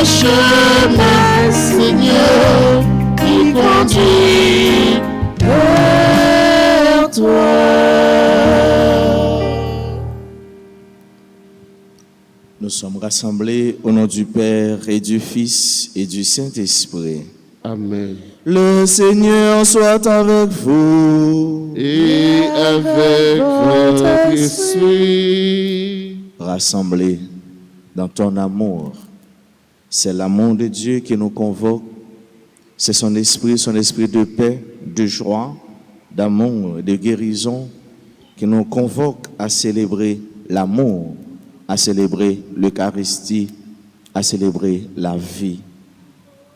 chemin, Seigneur, qui conduit vers toi. Nous sommes rassemblés au nom du Père et du Fils et du Saint-Esprit. Amen. Le Seigneur soit avec vous. Et avec votre esprit. Rassemblés dans ton amour. C'est l'amour de Dieu qui nous convoque. C'est son esprit de paix, de joie, d'amour, de guérison qui nous convoque à célébrer l'amour, à célébrer l'Eucharistie, à célébrer la vie.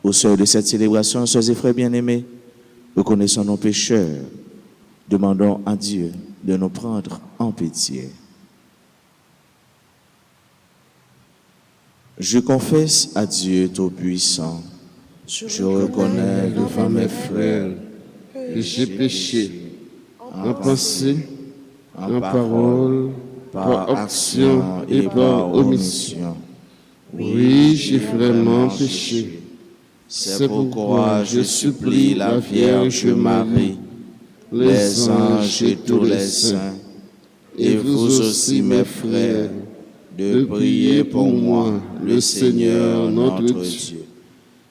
Au seuil de cette célébration, sœurs et frères bien-aimés, reconnaissons nos pécheurs, demandons à Dieu de nous prendre en pitié. Je confesse à Dieu Tout-Puissant, je reconnais devant mes frères que j'ai péché en pensée, en parole, par action et par omission. Oui, j'ai vraiment péché. C'est pourquoi je supplie la Vierge Marie, les anges et tous les saints, et vous aussi mes frères, de prier pour moi, le Seigneur notre Dieu.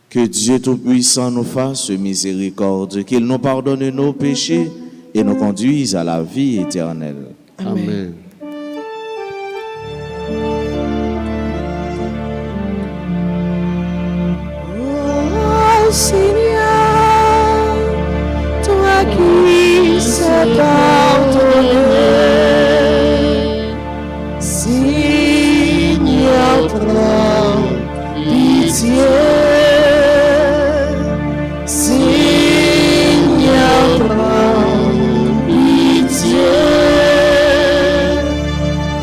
Que Dieu Tout-Puissant nous fasse miséricorde, qu'il nous pardonne nos péchés et nous conduise à la vie éternelle. Amen. Oh Seigneur, toi qui sais pardonner, Seigneur, prends pitié. Seigneur, prends pitié.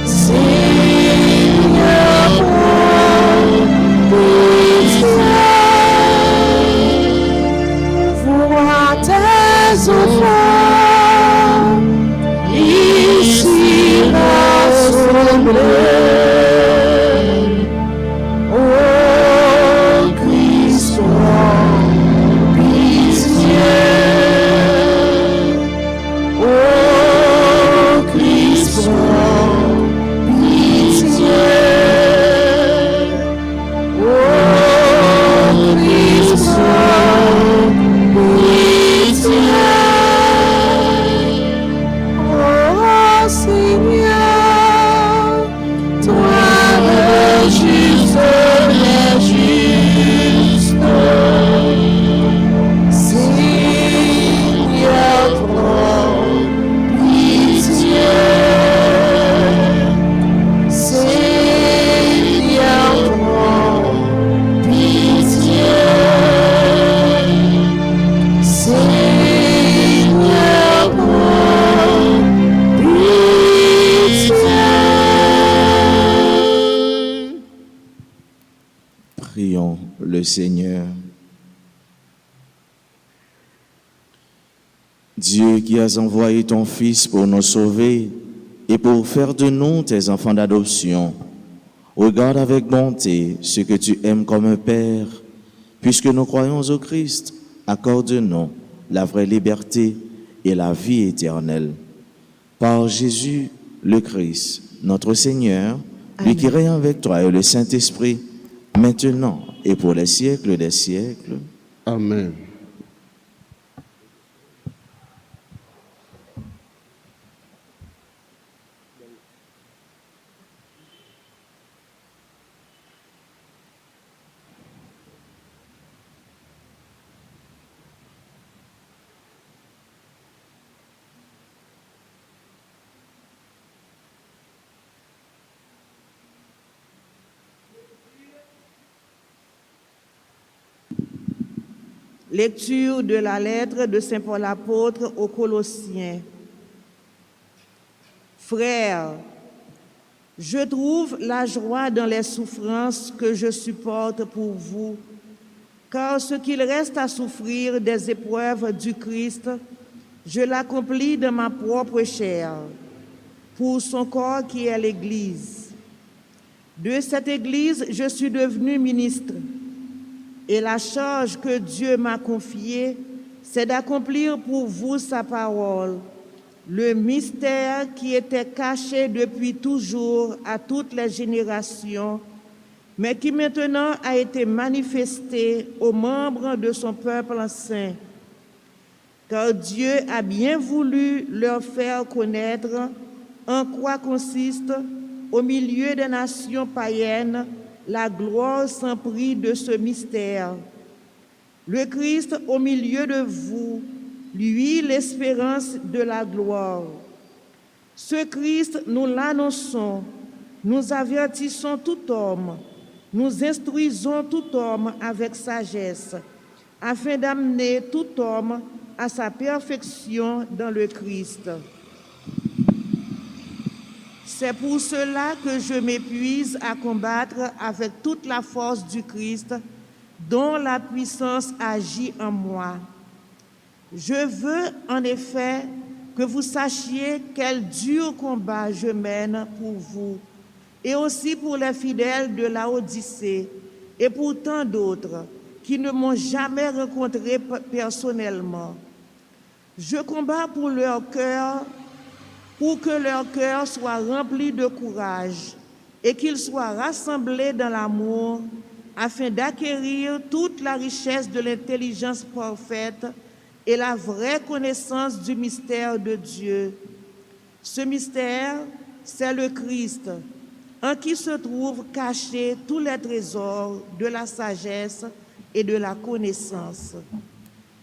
Seigneur, prends pitié. Vois tes enfants ici rassemblés. Oh Christ, prends pitié. Oh Christ, prends pitié. Oh Christ, prends pitié. Oh Seigneur, toi le juste des justes, Seigneur, prends pitié. Seigneur, prends pitié. Seigneur, prends pitié. Prions le Seigneur. Dieu qui as envoyé ton Fils pour nous sauver et pour faire de nous tes enfants d'adoption, regarde avec bonté ce que tu aimes comme un Père, puisque nous croyons au Christ, accorde-nous la vraie liberté et la vie éternelle. Par Jésus le Christ, notre Seigneur, lui qui règne avec toi et le Saint-Esprit, maintenant et pour les siècles des siècles. Amen. Lecture de la lettre de Saint Paul apôtre aux Colossiens. Frères, je trouve la joie dans les souffrances que je supporte pour vous, car ce qu'il reste à souffrir des épreuves du Christ, je l'accomplis de ma propre chair, pour son corps qui est l'Église. De cette Église, je suis devenu ministre, Et la charge que Dieu m'a confiée, c'est d'accomplir pour vous sa parole, le mystère qui était caché depuis toujours à toutes les générations, mais qui maintenant a été manifesté aux membres de son peuple saint. Car Dieu a bien voulu leur faire connaître en quoi consiste, au milieu des nations païennes, la gloire sans prix de ce mystère. Le Christ au milieu de vous, lui l'espérance de la gloire. Ce Christ, nous l'annonçons, nous avertissons tout homme, nous instruisons tout homme avec sagesse, afin d'amener tout homme à sa perfection dans le Christ. C'est pour cela que je m'épuise à combattre avec toute la force du Christ, dont la puissance agit en moi. Je veux en effet que vous sachiez quel dur combat je mène pour vous, et aussi pour les fidèles de Laodicée, et pour tant d'autres qui ne m'ont jamais rencontré personnellement. Je combats pour leur cœur, pour que leur cœur soit rempli de courage et qu'ils soient rassemblés dans l'amour, afin d'acquérir toute la richesse de l'intelligence parfaite et la vraie connaissance du mystère de Dieu. Ce mystère, c'est le Christ, en qui se trouvent cachés tous les trésors de la sagesse et de la connaissance.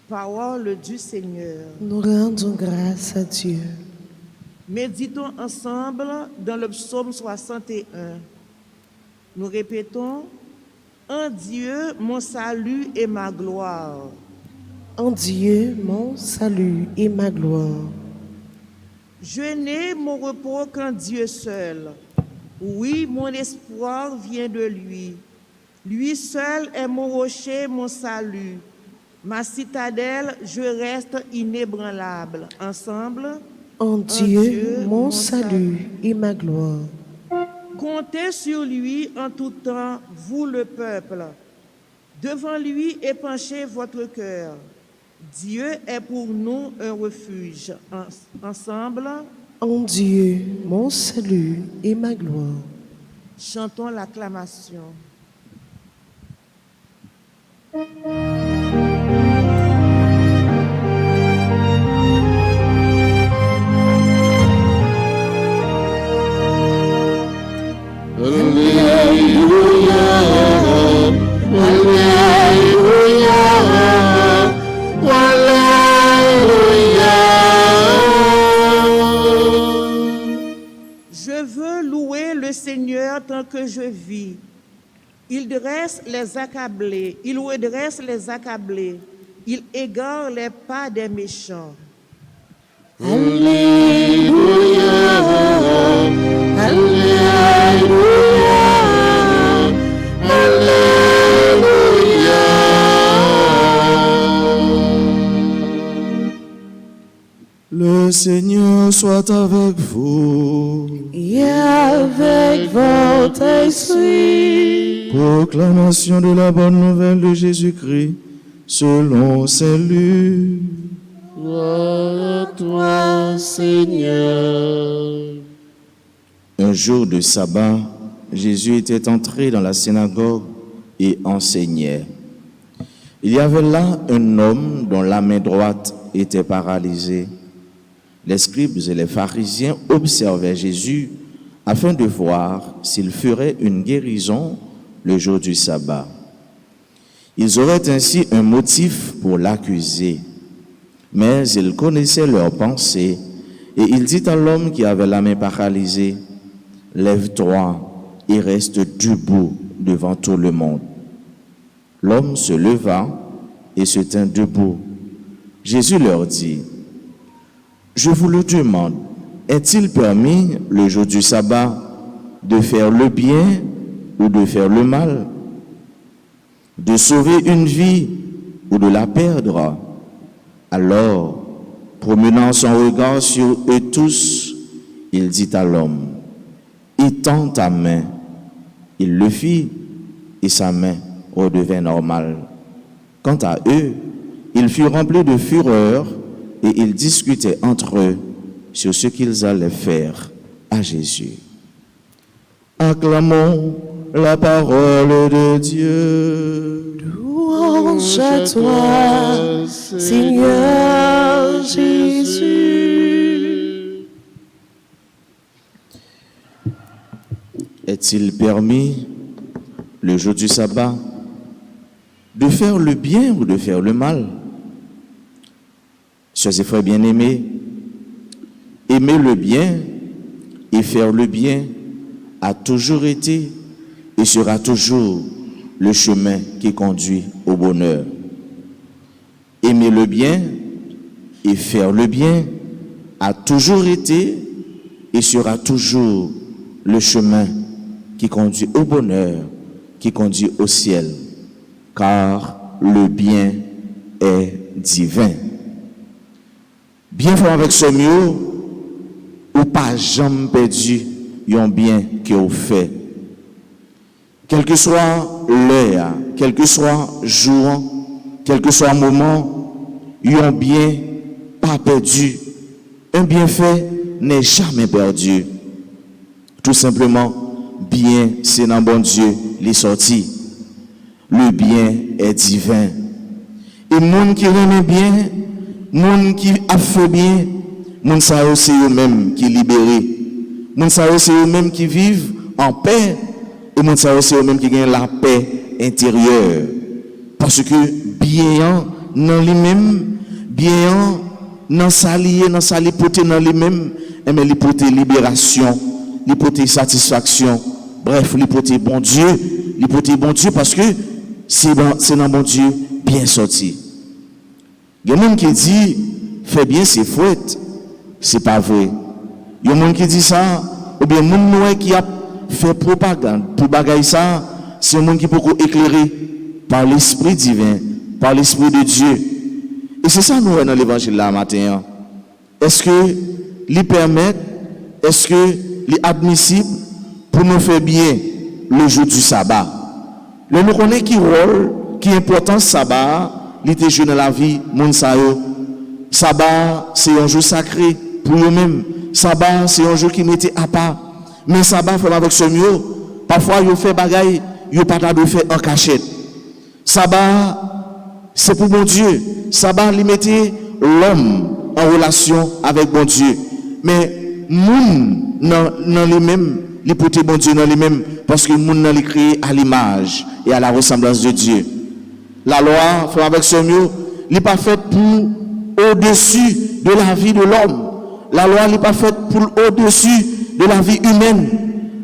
Parole du Seigneur. Nous rendons grâce à Dieu. Méditons ensemble dans le psaume 61. Nous répétons: en Dieu, mon salut et ma gloire. En Dieu, mon salut et ma gloire. Je n'ai mon repos qu'en Dieu seul. Oui, mon espoir vient de lui. Lui seul est mon rocher, mon salut. Ma citadelle, je reste inébranlable. Ensemble. En Dieu, mon salut et ma gloire. Comptez sur lui en tout temps, vous le peuple. Devant lui épanchez votre cœur. Dieu est pour nous un refuge. Ensemble. En Dieu, mon salut et ma gloire. Chantons l'acclamation. Je veux louer le Seigneur tant que je vis. Il dresse les accablés, il redresse les accablés, il égare les pas des méchants. Alléluia, Alléluia, Alléluia. Le Seigneur soit avec vous. Et avec votre esprit. Proclamation de la bonne nouvelle de Jésus-Christ selon saint Luc. Gloire à toi, Seigneur. Un jour de sabbat, Jésus était entré dans la synagogue et enseignait. Il y avait là un homme dont la main droite était paralysée. Les scribes et les pharisiens observaient Jésus afin de voir s'il ferait une guérison le jour du sabbat. Ils auraient ainsi un motif pour l'accuser. Mais il connaissait leurs pensées et il dit à l'homme qui avait la main paralysée: lève-toi et reste debout devant tout le monde. L'homme se leva et se tint debout. Jésus leur dit: je vous le demande, est-il permis le jour du sabbat de faire le bien ou de faire le mal, de sauver une vie ou de la perdre? Alors, promenant son regard sur eux tous, il dit à l'homme: étends ta main. Il le fit et sa main redevint normale. Quant à eux, ils furent remplis de fureur et ils discutaient entre eux sur ce qu'ils allaient faire à Jésus. Acclamons la parole de Dieu. Louange à toi, Seigneur Jésus. Est-il permis, le jour du sabbat, de faire le bien ou de faire le mal? Chers et frères bien-aimés, aimer le bien et faire le bien a toujours été et sera toujours le chemin qui conduit au bonheur. Aimer le bien et faire le bien a toujours été et sera toujours le chemin qui conduit au bonheur, qui conduit au ciel, car le bien est divin. Bien faire avec ce mieux, ou pas jamais perdu un bien que vous fait. Quel que soit l'heure, quel que soit jour, quel que soit moment, un bien pas perdu. Un bienfait n'est jamais perdu. Tout simplement, bien, c'est dans bon Dieu, les sorties. Le bien est divin. Et monde qui remet bien, monde qui a fait bien, monde ça aussi eux-mêmes qui libéré. Monde ça aussi eux-mêmes qui vivent en paix. Et monde ça aussi eux-mêmes qui gagnent la paix intérieure. Parce que bien dans lui-même, bien dans sa lié, dans sa lipoté dans lui-même, mais lipoté libération, lipoté satisfaction. Bref, lipoté bon Dieu parce que c'est dans bon Dieu bien sorti. Il y a des gens qui disent, fais bien, c'est fouette. C'est pas vrai. Il y a des gens qui disent ça, ou bien des gens qui a fait propagande pour bagailler ça, c'est un monde qui peut éclairer par l'Esprit divin, par l'Esprit de Dieu. Et c'est ça nous dans l'évangile là matin. Est-ce que lui permettre, est-ce que lui admissible pour nous faire bien le jour du sabbat? Nous connaissons qui rôle, qui importance sabbat. Il était joué dans la vie, moun sa yo. Sabbat, c'est un jour sacré pour eux-mêmes. Sabbat, c'est un jour qui mettait à part. Mais sabbat, fait avec ce mieux. Parfois, ils fait bagaille, ils pas de faire en cachette. Sabbat, c'est pour mon Dieu. Sabbat, il mettait l'homme en relation avec bon Dieu. Mais moun dans lui-même, il portait bon Dieu dans lui-même parce que moun nan li créé à l'image et à la ressemblance de Dieu. La loi, fait avec ce mieux, n'est pas faite pour au-dessus de la vie de l'homme. La loi n'est pas faite pour au-dessus de la vie humaine.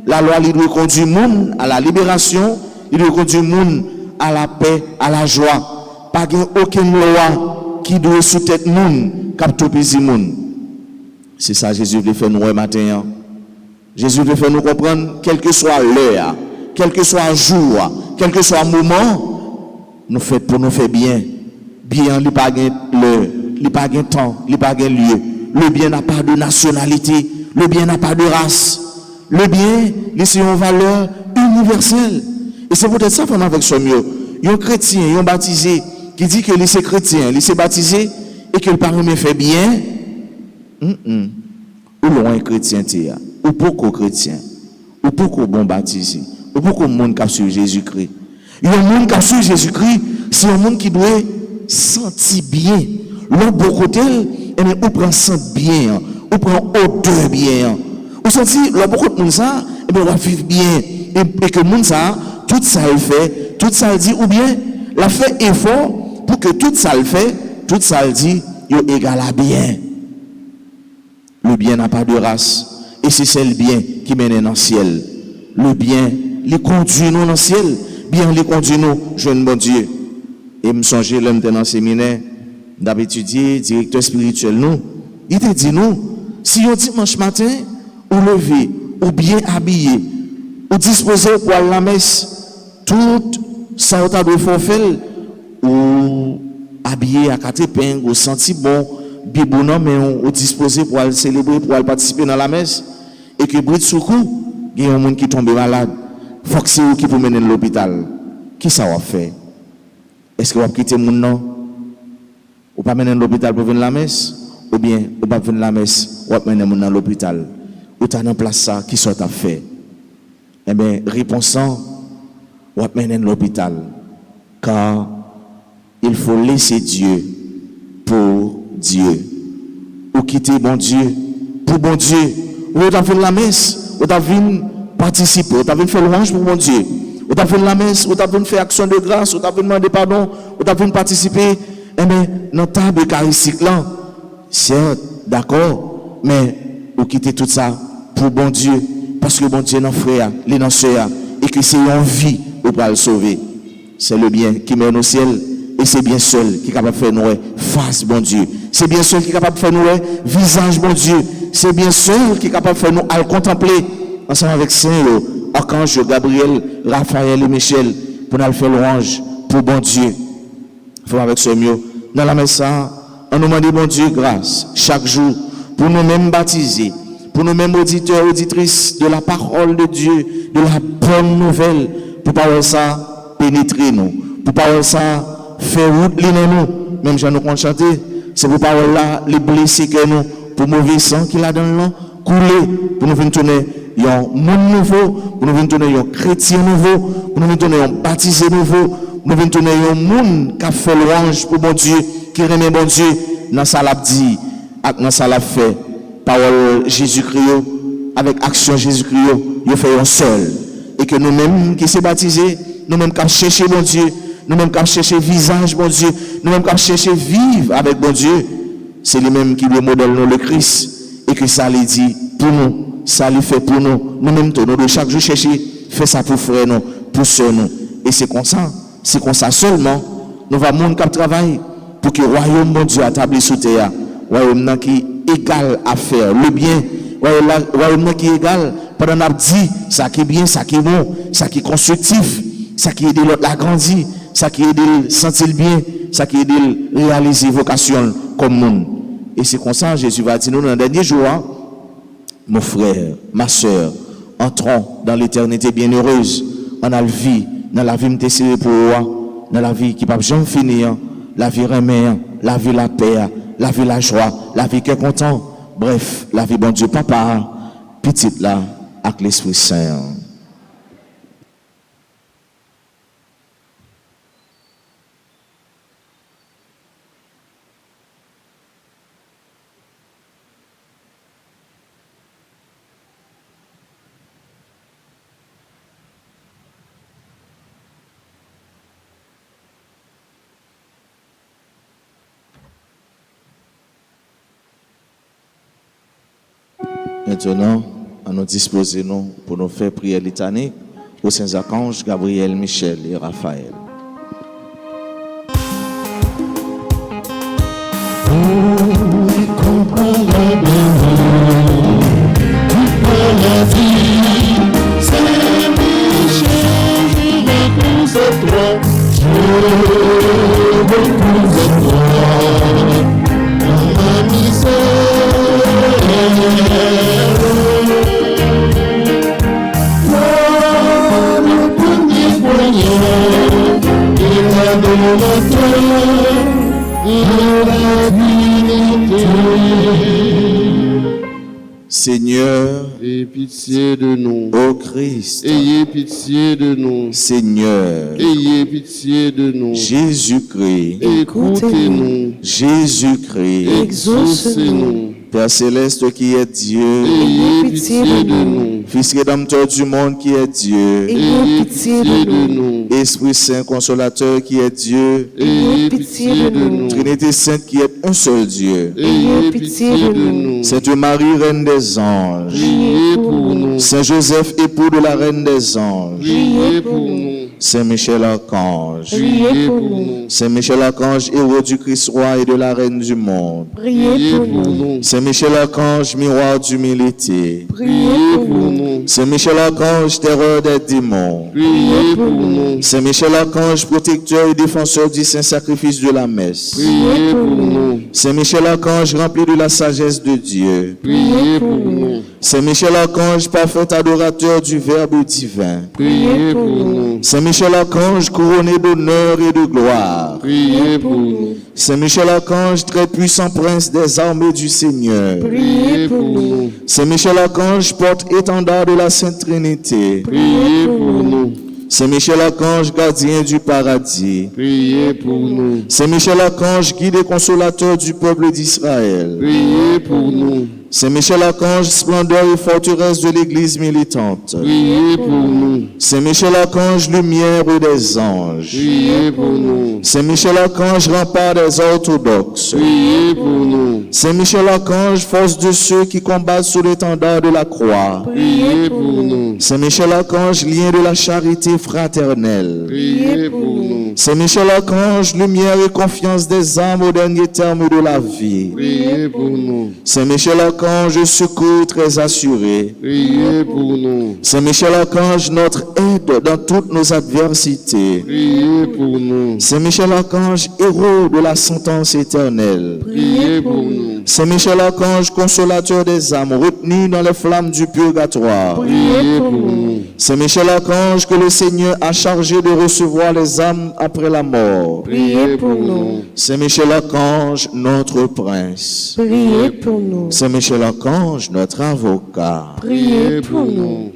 La loi, il doit conduire le monde à la libération, il doit conduire le monde à la paix, à la joie. Pas aucune loi qui doit sous-tête le monde, capter le monde. C'est ça Jésus veut faire nous ce matin. Jésus veut faire nous comprendre, quel que soit l'heure, quel que soit le jour, quel que soit le moment, nous fait pour nous faire bien. Bien, il n'y a pas de l'heure, il n'y a pas de temps, il n'y a pas de lieu. Le bien n'a pas de nationalité, le bien n'a pas de race. Le bien, c'est une valeur universelle. Et c'est peut-être ça qu'on a avec ce mieux. Il y a un chrétien, il y a un baptisé qui dit que c'est chrétien, il s'est baptisé et que le parlement fait bien. Ou loin chrétien, ou beaucoup chrétien, ou beaucoup bon baptisé, ou beaucoup de monde qui a suivi Jésus-Christ. Il y a un monde qui a suivi Jésus-Christ, c'est un monde qui doit sentir bien. L'autre beau côté, on prend sentir bien, on prend odeur bien. On sentit, l'autre beaucoup de monde ça, on va vivre bien. Et que le monde ça, tout ça il fait, tout ça il dit, ou bien, la fait effort pour que tout ça il fait, tout ça il dit, il égal à bien. Le bien n'a pas de race. Et c'est celle bien qui mène dans le ciel. Le bien, les conduit nous dans le ciel. Bien, les conduit nous, jeune bon Dieu. Et me songer l'homme dans le séminaire, d'habitude, directeur spirituel, nous, il te dit nous, si on dimanche matin, ou levé, ou bien habillé, ou disposé pour aller à la messe, tout ça, on doit faire, ou habillé à quatre épingles, ou senti bon, bien bon, mais on disposé pour aller célébrer, pour aller participer dans la messe, et que brûle sous coup, il y a un monde qui tombe malade. Il faut que c'est vous qui vous menez à l'hôpital. Qui ça va faire? Est-ce que vous quittez mon nom? Ou pas mener l'hôpital pour venir à la messe? Ou bien, ou pas venir à la messe, ou pas mener mon dans l'hôpital? Ou tu as dans place ça, qui soit à faire? Eh bien, répondant, ou pas mener l'hôpital. Car il faut laisser Dieu pour Dieu. Ou quitter bon Dieu pour bon Dieu. Ou tu as fait la messe, ou tu as vu participer, ou tu as vu faire louange pour bon Dieu. Ou tu as fait la messe, ou tu as vu faire action de grâce, ou tu as vu demander pardon, ou tu as vu participer. Eh bien, dans la table eucharistique là, certes, d'accord, mais ou quitter tout ça pour bon Dieu. Parce que bon Dieu est notre frère, il est notre soeur, et que c'est une vie pour le sauver. C'est le bien qui mène au ciel, et c'est bien seul qui est capable de faire nous face, bon Dieu. C'est bien seul qui est capable de faire nous visage, bon Dieu. C'est bien seul qui est capable de faire nous à le contempler, ensemble avec Saint Archange, Gabriel, Raphaël et Michel, pour nous faire louange pour bon Dieu. Faut avec ce mieux. Dans la messe, on nous demande, bon Dieu, grâce, chaque jour, pour nous-mêmes baptiser, pour nous-mêmes auditeurs, auditrices de la parole de Dieu, de la bonne nouvelle, pour parler ça, pénétrer nous, pour parler ça, faire route nous, même si nous comptons chanter, c'est pour parler là, les blessés que nous, pour mauvais sang qu'il a dans le nom, couler, pour nous venir tourner un monde nouveau, pour nous venir tourner un chrétien nouveau, pour nous venir tourner un baptisé nouveau, nous venons tourner un monde qui a fait louange pour bon Dieu, qui remet bon Dieu, dans sa l'a dit, dans sa l'a fait, parole Jésus-Christ, avec action Jésus-Christ, il fait un seul. Et que nous-mêmes qui sommes baptisés, nous-mêmes qui cherchons bon Dieu, nous-mêmes qui cherchons visage bon Dieu, nous-mêmes qui cherchons vivre avec bon Dieu, c'est lui-même qui le modèle nous, le Christ, et que ça lui dit pour nous, ça lui fait pour nous, nous-mêmes, nous devons chaque jour chercher, faire ça pour frère nous, pour soeur nous. Et c'est comme ça. C'est comme ça seulement, nous allons monde qui travaille pour que le royaume de Dieu établi sous terre, le royaume qui est égal à faire le bien, le royaume qui est égal, pendant qu'on a dit ça qui est bien, ça qui est bon, ça qui est constructif, ça qui aide l'autre à grandir, ça qui aide à sentir le bien, ça qui aide à réaliser vocation comme monde. Et c'est comme ça, Jésus va dire nous dans le dernier jour, mon frère, ma soeur, entrons dans l'éternité bienheureuse, en la vie. Dans la vie m'tessé pour moi, dans la vie qui ne peut jamais finir, la vie remet, la vie la paix, la vie la joie, la vie qui est content. Bref, la vie bon Dieu papa, petite là, avec l'Esprit Saint. Maintenant, à nous disposer nous pour nous faire prière litanique aux saints archanges Gabriel, Michel et Raphaël. Seigneur, ayez pitié de nous. ô Christ, Ayez pitié de nous. Seigneur, Ayez pitié de nous. Jésus-Christ, Écoutez-nous. Jésus-Christ, Exaucez-nous. Père céleste qui est Dieu, Ayez pitié de nous. Fils rédempteur du monde qui est Dieu, Ayez pitié de nous. Esprit Saint consolateur qui est Dieu, Ayez pitié de nous. Trinité Sainte qui est un seul Dieu, Ayez pitié de nous. Sainte Marie, Reine des anges, Priez pour nous. Saint Joseph, époux de la Reine des anges, Priez pour nous. Saint Michel Archange, Priez pour nous. Saint Michel Archange, héros du Christ roi et de la Reine du monde, Priez pour nous. Saint Michel Archange, miroir d'humilité, Priez pour nous. Saint Michel Archange, terreur des démons, Priez pour nous. Saint Michel Archange, protecteur et défenseur du saint sacrifice de la messe, Priez pour nous. Saint Michel Archange, rempli de la sagesse de Dieu, Priez pour nous. Saint Michel Archange, parfait adorateur du Verbe divin, Priez pour nous. Saint Michel Archange, couronné d'honneur et de gloire. Priez pour nous. Saint Michel Archange, très puissant prince des armées du Seigneur. Priez pour nous. Saint Michel Archange, porte-étendard de la Sainte Trinité. Priez pour nous. Saint Michel Archange, gardien du paradis. Priez pour nous. Saint Michel Archange, guide et consolateur du peuple d'Israël. Priez pour nous. Saint Michel Archange, splendeur et forteresse de l'Église militante. Priez pour nous. Saint Michel Archange, lumière des anges. Priez pour nous. Saint Michel Archange, rempart des orthodoxes. Priez pour nous. Saint Michel Archange, force de ceux qui combattent sous l'étendard de la croix. Priez pour nous. Saint Michel Archange, lien de la charité fraternelle. Priez pour nous. Saint Michel Archange, lumière et confiance des âmes au dernier terme de la vie. Priez pour nous. Saint Michel Archange, secours très assuré. Priez pour nous. Saint Michel Archange, notre aide dans toutes nos adversités. Priez pour nous. Saint Michel Archange, héros de la sentence éternelle. Priez pour nous. Saint Michel Archange, consolateur des âmes, retenu dans les flammes du purgatoire. Priez pour nous. Saint Michel Archange, que le Seigneur a chargé de recevoir les âmes après la mort. Priez pour nous. Saint Michel Archange, notre prince. Priez pour nous. Saint Michel Archange, notre avocat. Priez pour nous.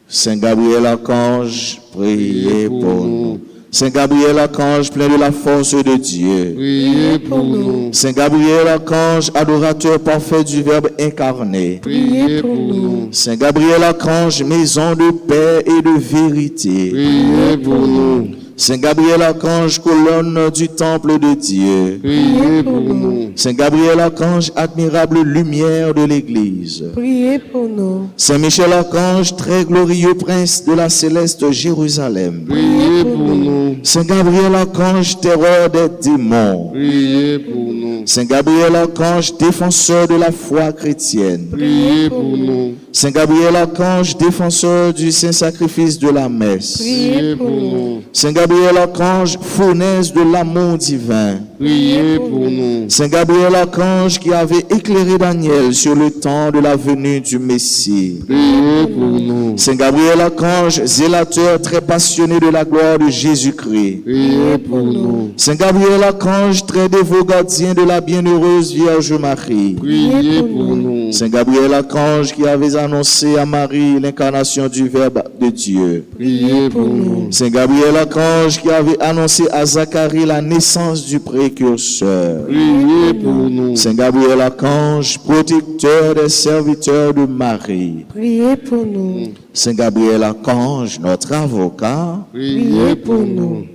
Saint Gabriel Archange, priez pour nous. Saint Gabriel Archange, plein de la force de Dieu. Priez pour nous. Saint Gabriel Archange, adorateur parfait du Verbe incarné. Priez pour nous. Saint Gabriel Archange, maison de paix et de vérité. Priez pour nous. Saint Gabriel Archange, colonne du temple de Dieu. Priez pour nous. Saint Gabriel Archange, admirable lumière de l'Église. Priez pour nous. Saint Michel Archange, très glorieux prince de la céleste Jérusalem. Priez pour nous. Saint Gabriel Archange, terreur des démons. Priez pour nous. Saint Gabriel Archange, défenseur de la foi chrétienne. Priez pour nous. Saint Gabriel Archange, défenseur du saint sacrifice de la messe. Priez pour nous. Saint Gabriel Archange, fournaise de l'amour divin. Priez pour nous. Saint Gabriel Archange qui avait éclairé Daniel sur le temps de la venue du Messie. Priez pour nous. Saint Gabriel Archange, zélateur très passionné de la gloire de Jésus-Christ. Priez pour nous. Saint Gabriel Archange, très dévot gardien de la bienheureuse Vierge Marie. Priez pour nous. Saint Gabriel Archange qui avait annoncé à Marie l'incarnation du Verbe de Dieu. Priez pour nous. Saint Gabriel Archange qui avait annoncé à Zacharie la naissance du précurseur. Priez pour nous. Saint Gabriel Archange, protecteur des serviteurs de Marie. Priez pour nous. Saint Gabriel Archange, notre avocat. Priez pour nous.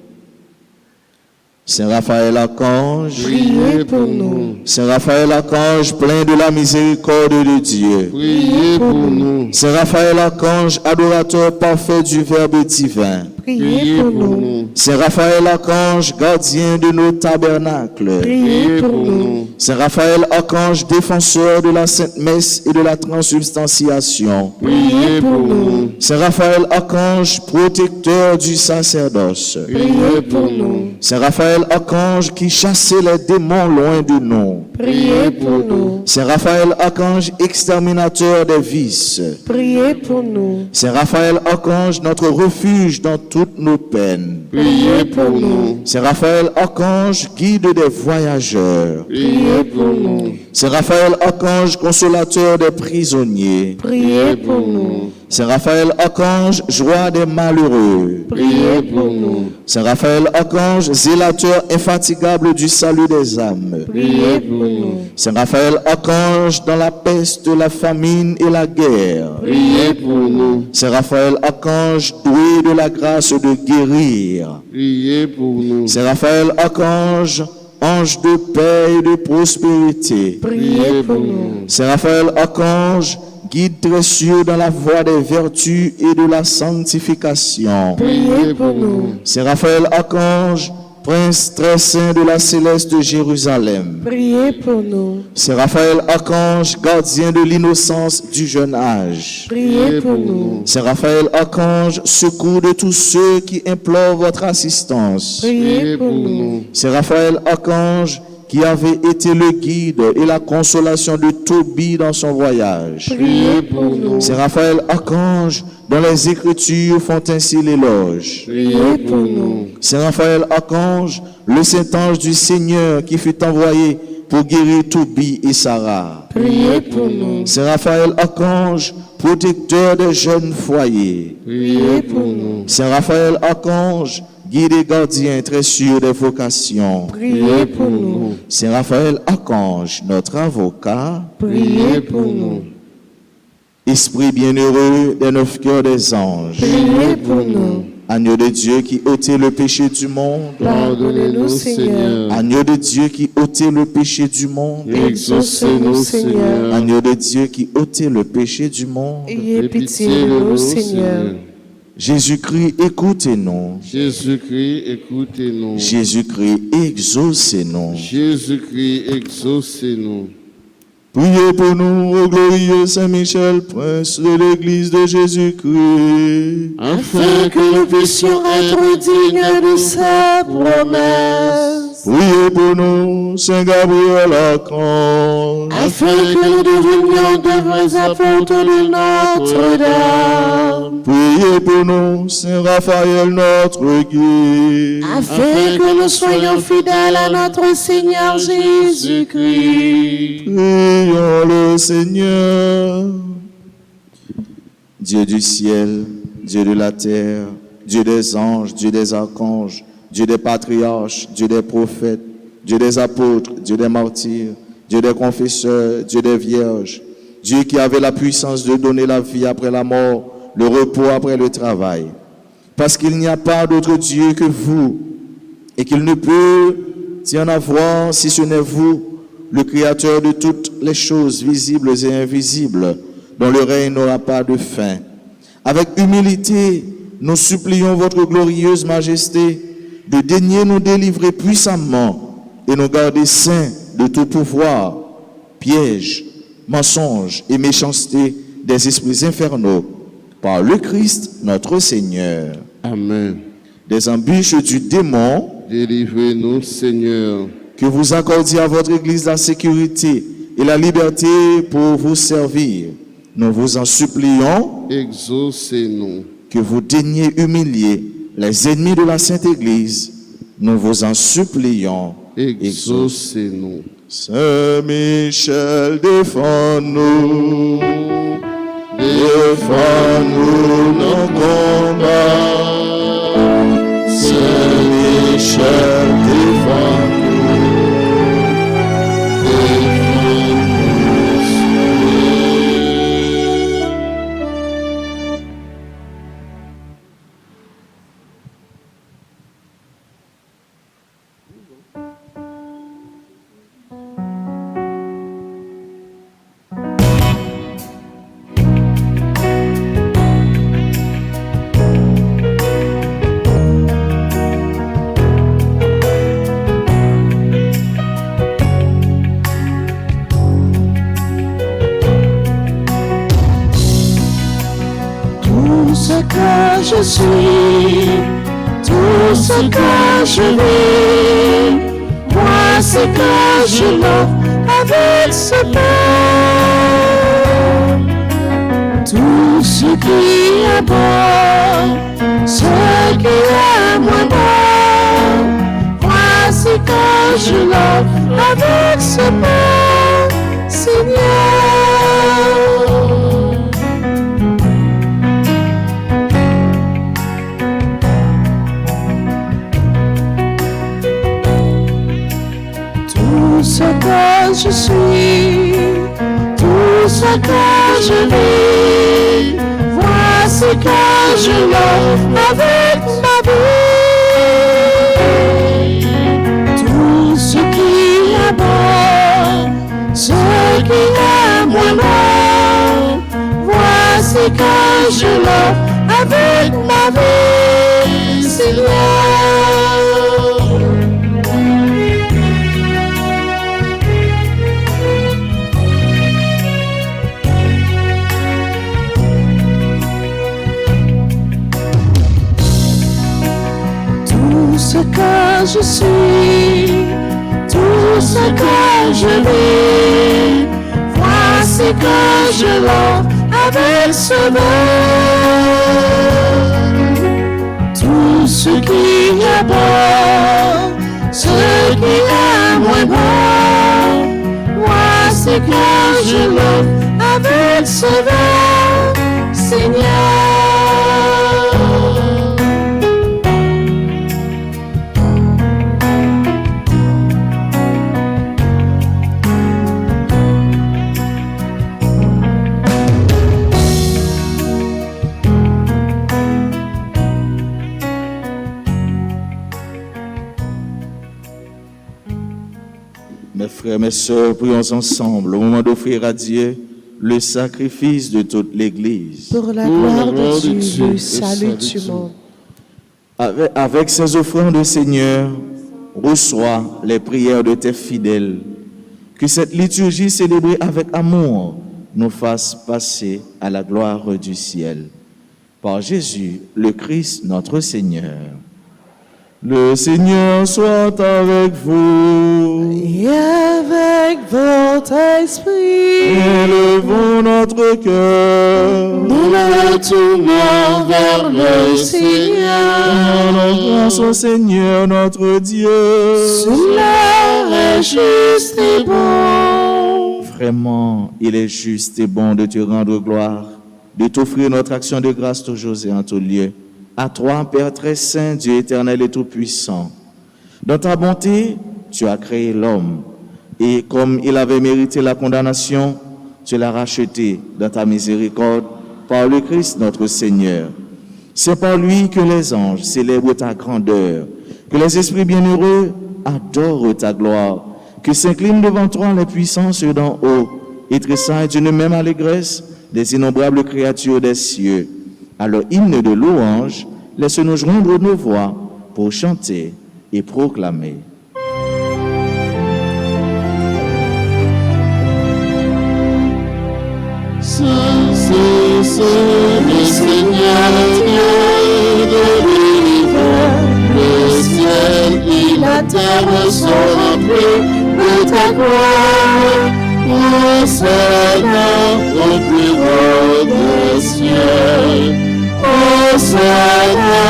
Saint Raphaël Archange. Priez pour nous. Saint Raphaël Archange, plein de la miséricorde de Dieu. Priez pour nous. Saint Raphaël Archange, adorateur parfait du Verbe divin. Priez pour nous. Saint Raphaël Archange, gardien de nos tabernacles. Priez pour nous. Saint Raphaël Archange, défenseur de la Sainte Messe et de la transubstantiation. Priez pour nous. Saint Raphaël Archange, protecteur du sacerdoce. Priez pour nous. Saint Raphaël Archange qui chassait les démons loin de nous. Priez pour nous. Saint Raphaël Archange, exterminateur des vices. Priez pour nous. Saint Raphaël Archange, notre refuge dans toutes nos peines. Priez pour nous. Saint Raphaël Archange, guide des voyageurs. Priez pour nous. Saint Raphaël Archange, consolateur des prisonniers. Priez pour nous. Saint Raphaël Archange, joie des malheureux. Priez pour nous. Saint Raphaël Archange, zélateur infatigable du salut des âmes. Priez pour nous. Saint Raphaël Archange, dans la peste, la famine et la guerre. Priez pour nous. Saint Raphaël Archange, doué de la grâce de guérir. Priez pour nous. Saint Raphaël Archange, ange de paix et de prospérité. Priez pour nous. Saint Raphaël Archange, guide très sûr dans la voie des vertus et de la sanctification. Priez pour nous. Saint Raphaël Archange, prince très saint de la céleste Jérusalem. Priez pour nous. Saint Raphaël Archange, gardien de l'innocence du jeune âge. Priez pour nous. Saint Raphaël Archange, secours de tous ceux qui implorent votre assistance. Priez pour nous. Saint Raphaël Archange, qui avait été le guide et la consolation de Tobie dans son voyage. Priez pour nous. Saint Raphaël Archange, dont les Écritures font ainsi l'éloge. Priez pour nous. Saint Raphaël Archange, le Saint-Ange du Seigneur qui fut envoyé pour guérir Tobie et Sarah. Priez pour nous. Saint Raphaël Archange, protecteur des jeunes foyers. Priez pour nous. Saint Raphaël Archange, guide et gardien très sûr des vocations. Priez pour nous. Saint Raphaël Archange, notre avocat. Priez pour nous. Esprit bienheureux des 9 cœurs des anges. Priez pour nous. Agneau de Dieu qui ôtait le péché du monde. Pardonnez-nous, Seigneur. Agneau de Dieu qui ôtait le péché du monde. Exaucez-nous, Seigneur. Agneau de Dieu qui ôtait le péché du monde. Ayez pitié de nous, Seigneur. Jésus-Christ, écoutez-nous. Jésus-Christ, écoutez-nous. Jésus-Christ, exaucez-nous. Jésus-Christ, exaucez-nous. Priez pour nous, ô glorieux Saint-Michel, prince de l'Église de Jésus-Christ, Afin que nous puissions être dignes de sa promesse. Priez pour nous, Saint Gabriel Archange, Afin que nous devenions de vrais apôtres de Notre-Dame. Priez pour nous, Saint Raphaël notre guide, Afin que nous soyons fidèles à notre Seigneur Jésus-Christ. Prions le Seigneur. Dieu du ciel, Dieu de la terre, Dieu des anges, Dieu des archanges, Dieu des patriarches, Dieu des prophètes, Dieu des apôtres, Dieu des martyrs, Dieu des confesseurs, Dieu des vierges, Dieu qui avait la puissance de donner la vie après la mort, le repos après le travail. Parce qu'il n'y a pas d'autre Dieu que vous, et qu'il ne peut y en avoir si ce n'est vous, le Créateur de toutes les choses visibles et invisibles, dont le règne n'aura pas de fin. Avec humilité, nous supplions votre glorieuse majesté de daigner nous délivrer puissamment et nous garder saints de tout pouvoir, piège, mensonge et méchanceté des esprits infernaux, par le Christ notre Seigneur. Amen. Des embûches du démon, Délivrez-nous, Seigneur. que vous accordiez à votre Église la sécurité et la liberté pour vous servir. Nous vous en supplions, Exaucez-nous. que vous daigniez humilier les ennemis de la Sainte Église. Nous vous en supplions. Exaucez-nous. Saint Michel, défends-nous. Défends-nous nos combats. Saint Michel, défends-nous. Tout ce que je suis, tout ce que je vis, moi ce que je l'offre avec ce pain. Tout ce qui est bon, ce qui est moins bon, voici que je l'offre avec ce pain, Seigneur. Tout ce que je suis, tout ce que je vis, voici que je l'offre avec ma vie. Tout ce qui est bon, ce qui est moins bon, voici que je l'offre avec ma vie, Seigneur. Tout ce que je suis, tout ce que je vis, voici que je l'offre avec ce vin. ce qui est bon, ce qui est moins bon. Voici que je l'offre avec sévère, Seigneur. Mes frères, mes sœurs, prions ensemble au moment d'offrir à Dieu le sacrifice de toute l'Église. Pour la gloire de Dieu, le salut du monde. Avec ces offrandes, Seigneur, reçois les prières de tes fidèles. Que cette liturgie célébrée avec amour nous fasse passer à la gloire du ciel. Par Jésus, le Christ, notre Seigneur. Le Seigneur soit avec vous. Et avec votre esprit, Élevons notre cœur. Nous le tournons vers le Seigneur. Rendons grâce au Seigneur notre Dieu. Cela est juste et bon. Vraiment, il est juste et bon de te rendre gloire, de t'offrir notre action de grâce toujours et en tout lieu. À toi, Père très saint, Dieu éternel et tout-puissant. Dans ta bonté, tu as créé l'homme. Et comme il avait mérité la condamnation, tu l'as racheté dans ta miséricorde par le Christ notre Seigneur. C'est par lui que les anges célèbrent ta grandeur, que les esprits bienheureux adorent ta gloire, que s'inclinent devant toi les puissances d'en haut et tressaillent d'une même allégresse des innombrables créatures des cieux. À leur hymne de louange, laisse-nous joindre nos voix pour chanter et proclamer. C'est le Seigneur Dieu de l'univers. Le ciel et la terre sont remplis de ta gloire. Hosanna au plus haut des cieux. Hosanna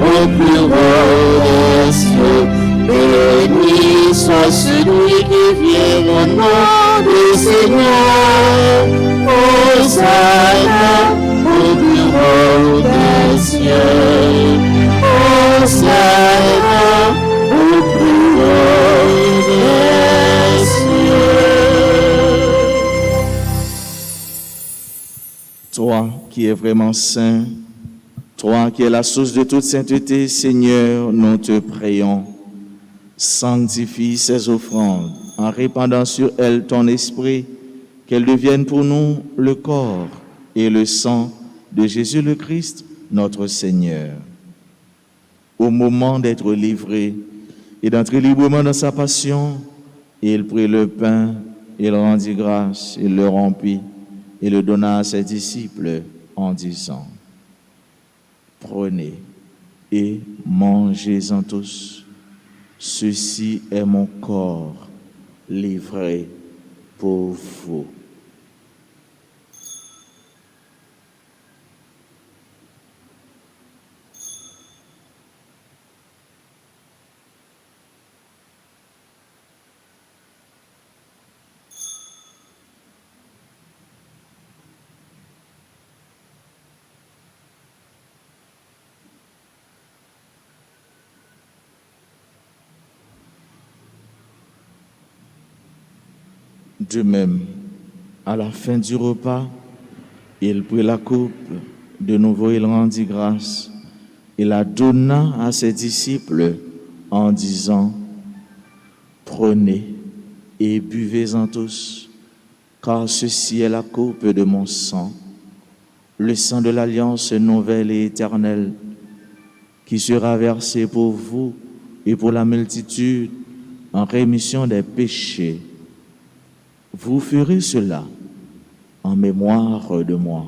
au plus haut des cieux. Béni soit celui qui vient au nom du Seigneur. Hosanna au plus haut des cieux. Hosanna au plus haut des cieux. Toi qui es vraiment saint, toi qui es la source de toute sainteté, Seigneur, nous te prions. Sanctifie ces offrandes en répandant sur elles ton esprit, qu'elles deviennent pour nous le corps et le sang de Jésus le Christ, notre Seigneur. Au moment d'être livré et d'entrer librement dans sa passion, il prit le pain, il rendit grâce, il le rompit et le donna à ses disciples en disant: Prenez et mangez-en tous. Ceci est mon corps livré pour vous. De même, à la fin du repas, il prit la coupe, de nouveau il rendit grâce, il la donna à ses disciples en disant: Prenez et buvez-en tous, car ceci est la coupe de mon sang, le sang de l'alliance nouvelle et éternelle, qui sera versé pour vous et pour la multitude en rémission des péchés. Vous ferez cela en mémoire de moi.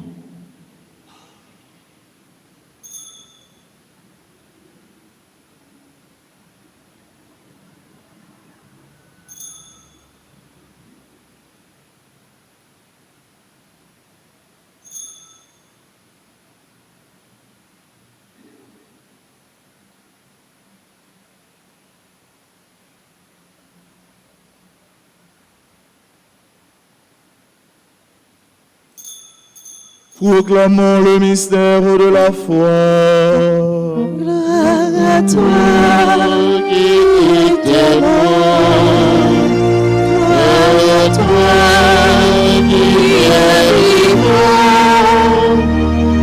Proclamons le mystère de la foi. Gloire à toi qui étais mort. Gloire à toi qui es vivant.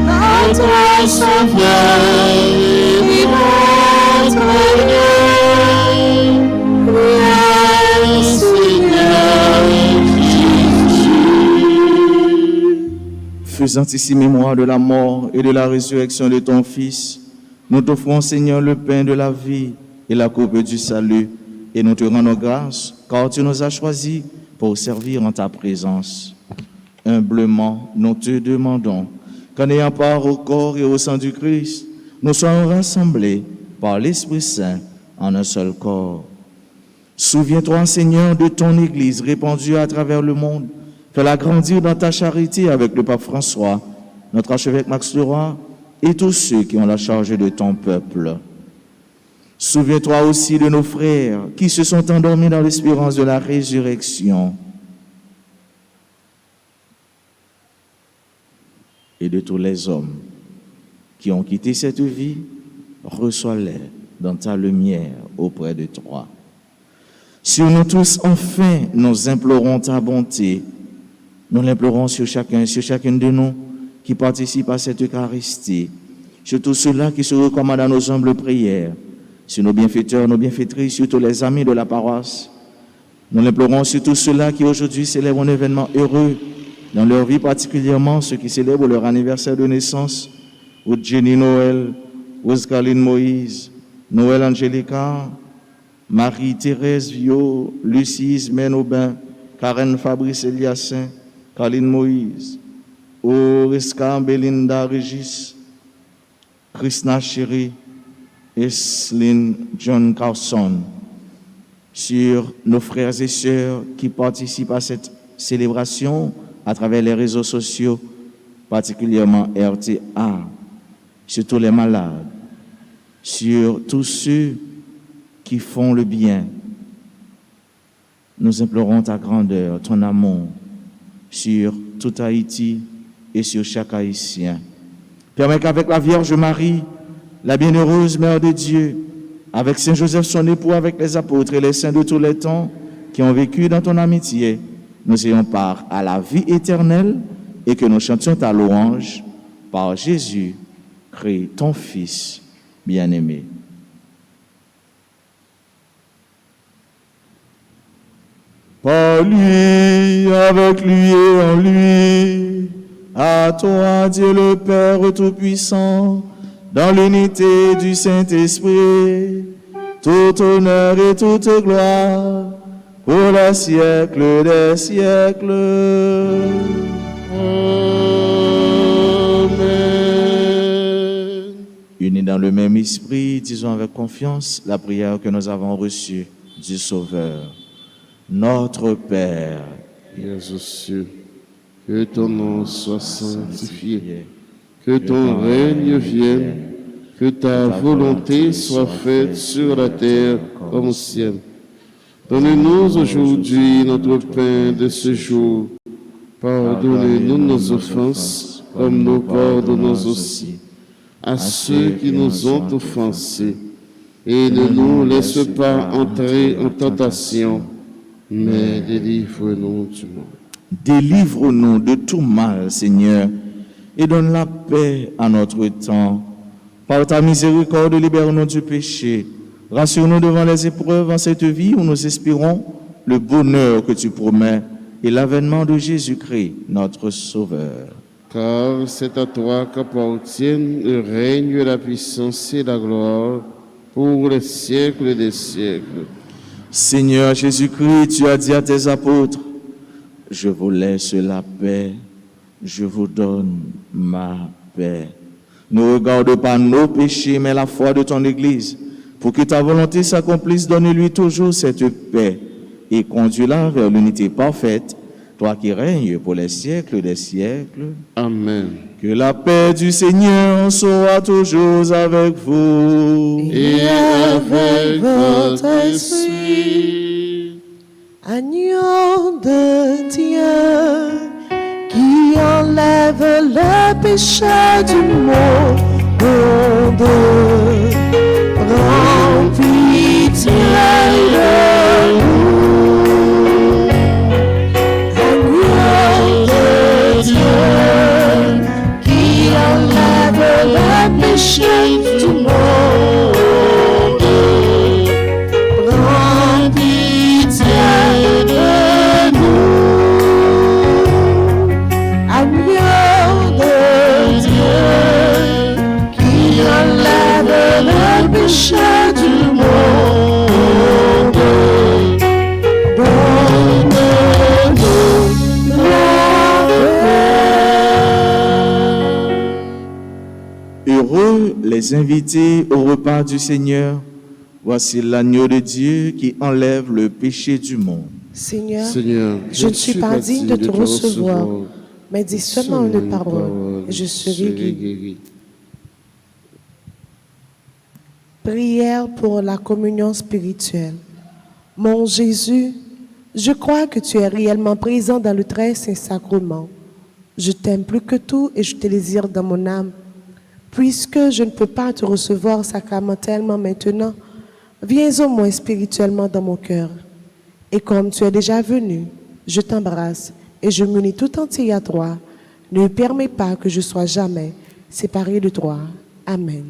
Notre Sauveur et notre Dieu. Viens, Seigneur Jésus. Faisant ici mémoire de la mort et de la résurrection de ton Fils, nous t'offrons, Seigneur, le pain de la vie et la coupe du salut, et nous te rendons grâce, car tu nous as choisis pour servir en ta présence. Humblement, nous te demandons qu'en ayant part au corps et au sang du Christ, nous soyons rassemblés par l'Esprit Saint en un seul corps. Souviens-toi, Seigneur, de ton Église répandue à travers le monde. Fais-la grandir dans ta charité avec le pape François, notre archevêque Max Leroy et tous ceux qui ont la charge de ton peuple. Souviens-toi aussi de nos frères qui se sont endormis dans l'espérance de la résurrection et de tous les hommes qui ont quitté cette vie. Reçois-les dans ta lumière auprès de toi. Sur nous tous, enfin, nous implorons ta bonté. Nous l'implorons sur chacune de nous qui participe à cette Eucharistie, sur tous ceux-là qui se recommandent à nos humbles prières, sur nos bienfaiteurs, nos bienfaitrices, sur tous les amis de la paroisse. Nous l'implorons sur tous ceux-là qui aujourd'hui célèbrent un événement heureux dans leur vie, particulièrement ceux qui célèbrent leur anniversaire de naissance, ou Jenny Noël, Rose-Caroline Moïse, Noël Angélica, Marie-Thérèse Viau, Lucie Ismène Aubin, Karen Fabrice Eliassin, Caroline Moïse, Oriska Belinda Régis, Krishna Chéri, Esline John Carson, sur nos frères et sœurs qui participent à cette célébration à travers les réseaux sociaux, particulièrement RTA, sur tous les malades, sur tous ceux qui font le bien. Nous implorons ta grandeur, ton amour sur tout Haïti et sur chaque Haïtien. Permets qu'avec la Vierge Marie, la bienheureuse Mère de Dieu, avec Saint Joseph son époux, avec les apôtres et les saints de tous les temps qui ont vécu dans ton amitié, nous ayons part à la vie éternelle et que nous chantions ta louange par Jésus-Christ, ton Fils bien-aimé. Par lui, avec lui et en lui, à toi, Dieu le Père Tout-Puissant, dans l'unité du Saint-Esprit, tout honneur et toute gloire, pour les siècles des siècles. Amen. Unis dans le même esprit, disons avec confiance la prière que nous avons reçue du Sauveur. Notre Père, qui es aux cieux, que ton nom soit sanctifié, que ton règne vienne, que ta volonté soit faite sur la terre comme au ciel. Donne-nous aujourd'hui notre pain de ce jour. Pardonnez-nous nos offenses, comme nous pardonnons aussi à ceux qui nous ont offensés. Et ne nous laisse pas entrer en tentation, mais délivre-nous du mal. Délivre-nous de tout mal, Seigneur, et donne la paix à notre temps. Par ta miséricorde, libère-nous du péché. Rassure-nous devant les épreuves en cette vie où nous espérons le bonheur que tu promets et l'avènement de Jésus-Christ, notre Sauveur. Car c'est à toi qu'appartiennent le règne, la puissance et la gloire pour les siècles des siècles. Seigneur Jésus-Christ, tu as dit à tes apôtres, je vous laisse la paix, je vous donne ma paix. Ne regarde pas nos péchés, mais la foi de ton Église. Pour que ta volonté s'accomplisse, donne-lui toujours cette paix et conduis-la vers l'unité parfaite, toi qui règnes pour les siècles des siècles. Amen. Que la paix du Seigneur soit toujours avec vous. Et avec votre esprit. Agneau de Dieu qui enlève enlève le péché du monde. Prends pitié de nous. Agneau de Dieu, qui enlève le péché du monde. Prends pitié de nous. Agneau de Dieu, qui enlève le péché du monde. Donne-nous la paix. Heureux les invités au repas du Seigneur. Voici l'agneau de Dieu qui enlève le péché du monde. Seigneur, Seigneur, je ne suis pas digne de te recevoir, mais dis seulement une parole et je serai guéri. Prière pour la communion spirituelle. Mon Jésus, je crois que tu es réellement présent dans le très saint sacrement. Je t'aime plus que tout et je te désire dans mon âme. Puisque je ne peux pas te recevoir sacramentellement maintenant, viens au moins spirituellement dans mon cœur. Et comme tu es déjà venu, je t'embrasse et je m'unis tout entier à toi. Ne permets pas que je sois jamais séparé de toi. Amen.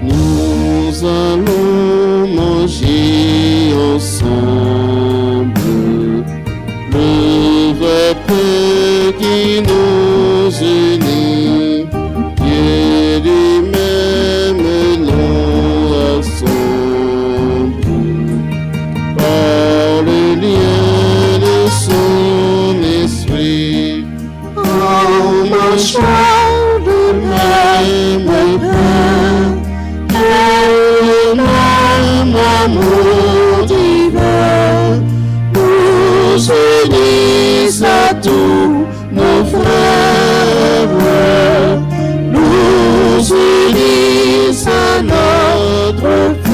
Nous allons manger ensemble le vrai pain qui nous unit, et lui-même nous rassemble par le lien de son esprit. En marchant le même pain, amour divin nous unisse à tous nos frères, nous unisse à notre Père.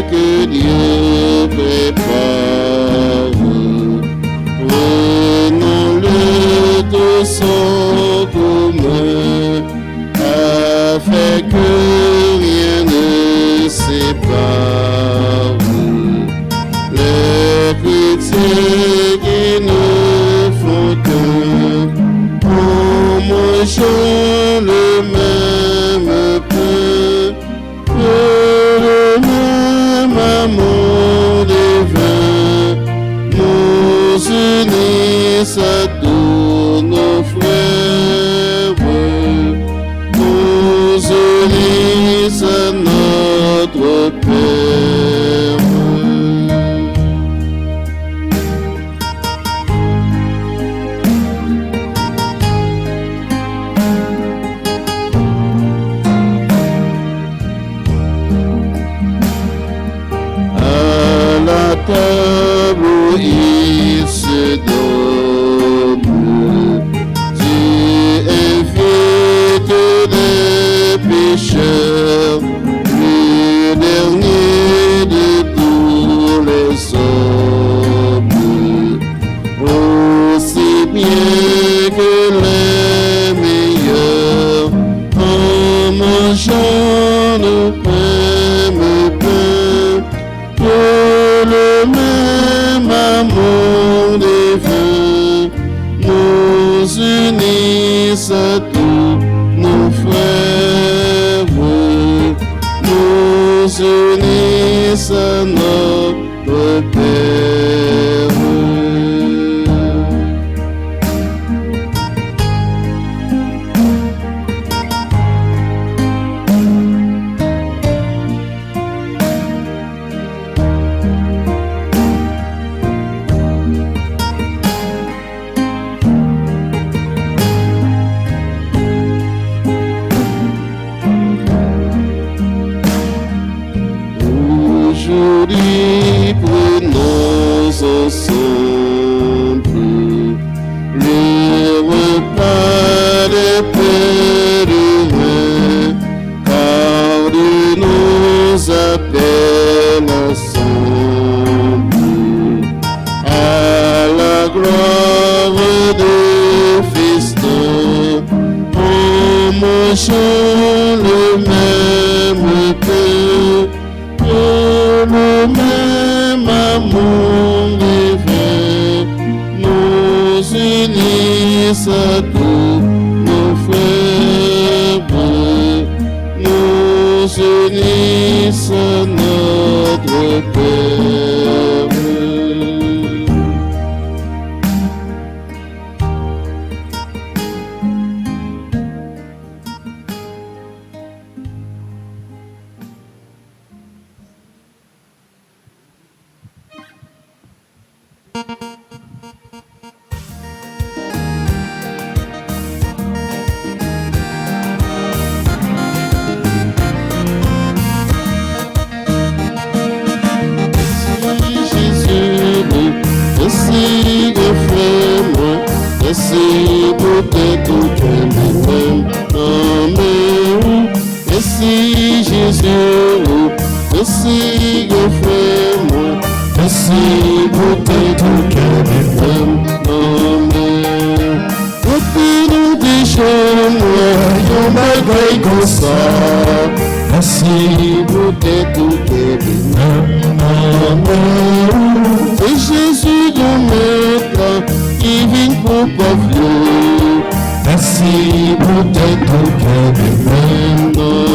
Que Dieu prépare, prenons-le ensemble le repas des pèlerins, car de nos appels ensemble à la gloire de festin, en mangeant le même pain, le même amour divin, nous unissent à tous nos frères, nous unissent à notre Père. Merci de frère moi, merci pour tout que nous aimons. Merci Jésus, merci de frère moi, merci pour tout que nous aimons. Pour nous déchets moi, yon malgré comme ça, merci pour tout que nous aimons. C'est Jésus de maître qui vient pour pauvre. Merci pour tout que nous aimons.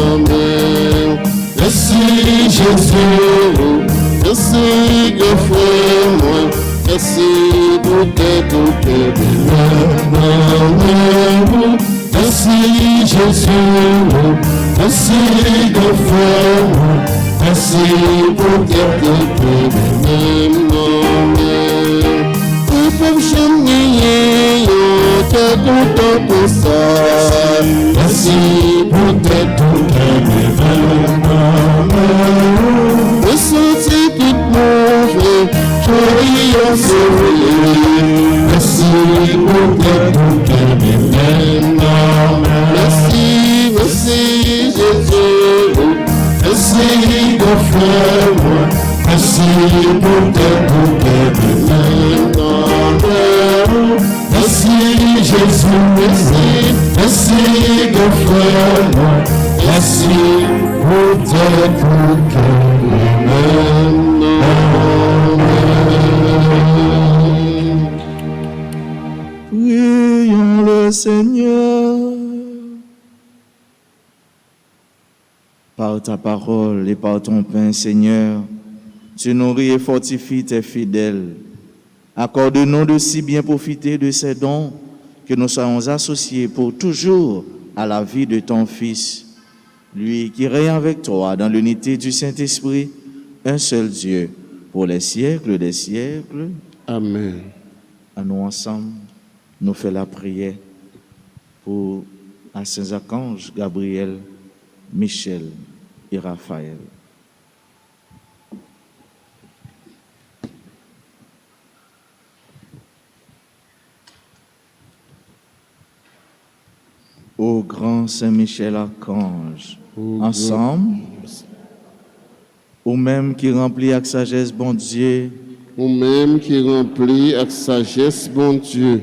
Merci Jésus, merci de frère moi, merci pour tout que nous aimons. Merci Jésus, merci de frère moi, merci pour tout que nous aimons. Pour cheminer, te tout pour ça. Merci pour tout que nous aimons. Je sentis tout mauvais, joyeux en sourire. Merci pour tout que nous aimons. Merci, merci Jésus, merci de frère moi, merci pour tout que nous aimons. Merci Jésus, merci, merci de frère moi, merci pour tout que nous aimons. Prions le Seigneur. Par ta parole et par ton pain, Seigneur, tu nourris et fortifies tes fidèles. Accorde-nous de si bien profiter de ces dons que nous soyons associés pour toujours à la vie de ton Fils, lui qui règne avec toi dans l'unité du Saint-Esprit, un seul Dieu, pour les siècles des siècles. Amen. À nous ensemble, nous faisons la prière pour à Saint-Archange, Gabriel, Michel et Raphaël. Ô grand Saint-Michel Archange, ensemble, ou même qui remplit avec sagesse, bon Dieu, ou même qui remplit avec sagesse, bon Dieu,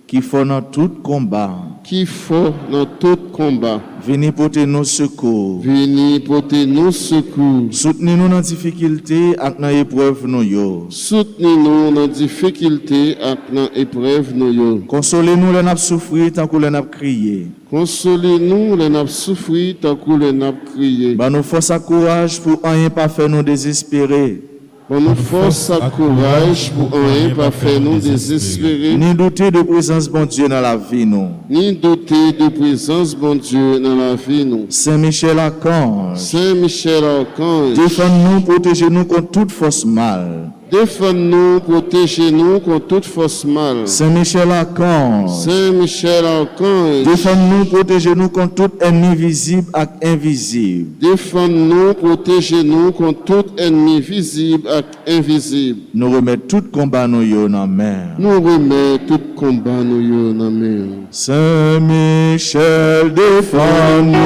qui faut dans tout combat, qui faut dans tout combat, venez porter nos secours, venez porter nos secours, soutenez-nous dans la difficulté et dans l'épreuve nous yo. Soutenez-nous dans la difficulté et dans l'épreuve nous yo. Consolez-nous les nappes souffrir tant que les nappes crier. Consolez-nous les nappes souffrir tant que les nappes crier. Bah nous force à courage pour rien pas faire nous désespérer. Pour nous force à courage pour rien pas faire nous désespérer. Ni douter de présence bon Dieu dans la vie nous. Ni douter de présence bon Dieu dans la vie nous. Saint-Michel Archange, Saint-Michel Archange, défends-nous, protégez-nous contre toute force mal. Défends-nous, protégez-nous contre toute force mal. Saint Michel Archange, Saint Michel Archange, défends-nous, protégez-nous contre tout ennemi visible et invisible. défends-nous, protégez-nous contre tout ennemi visible et invisible. Nous remettons tout combat nous yo dans main. Nous remettons tout combat nous yo dans main. Saint Michel, défends-nous,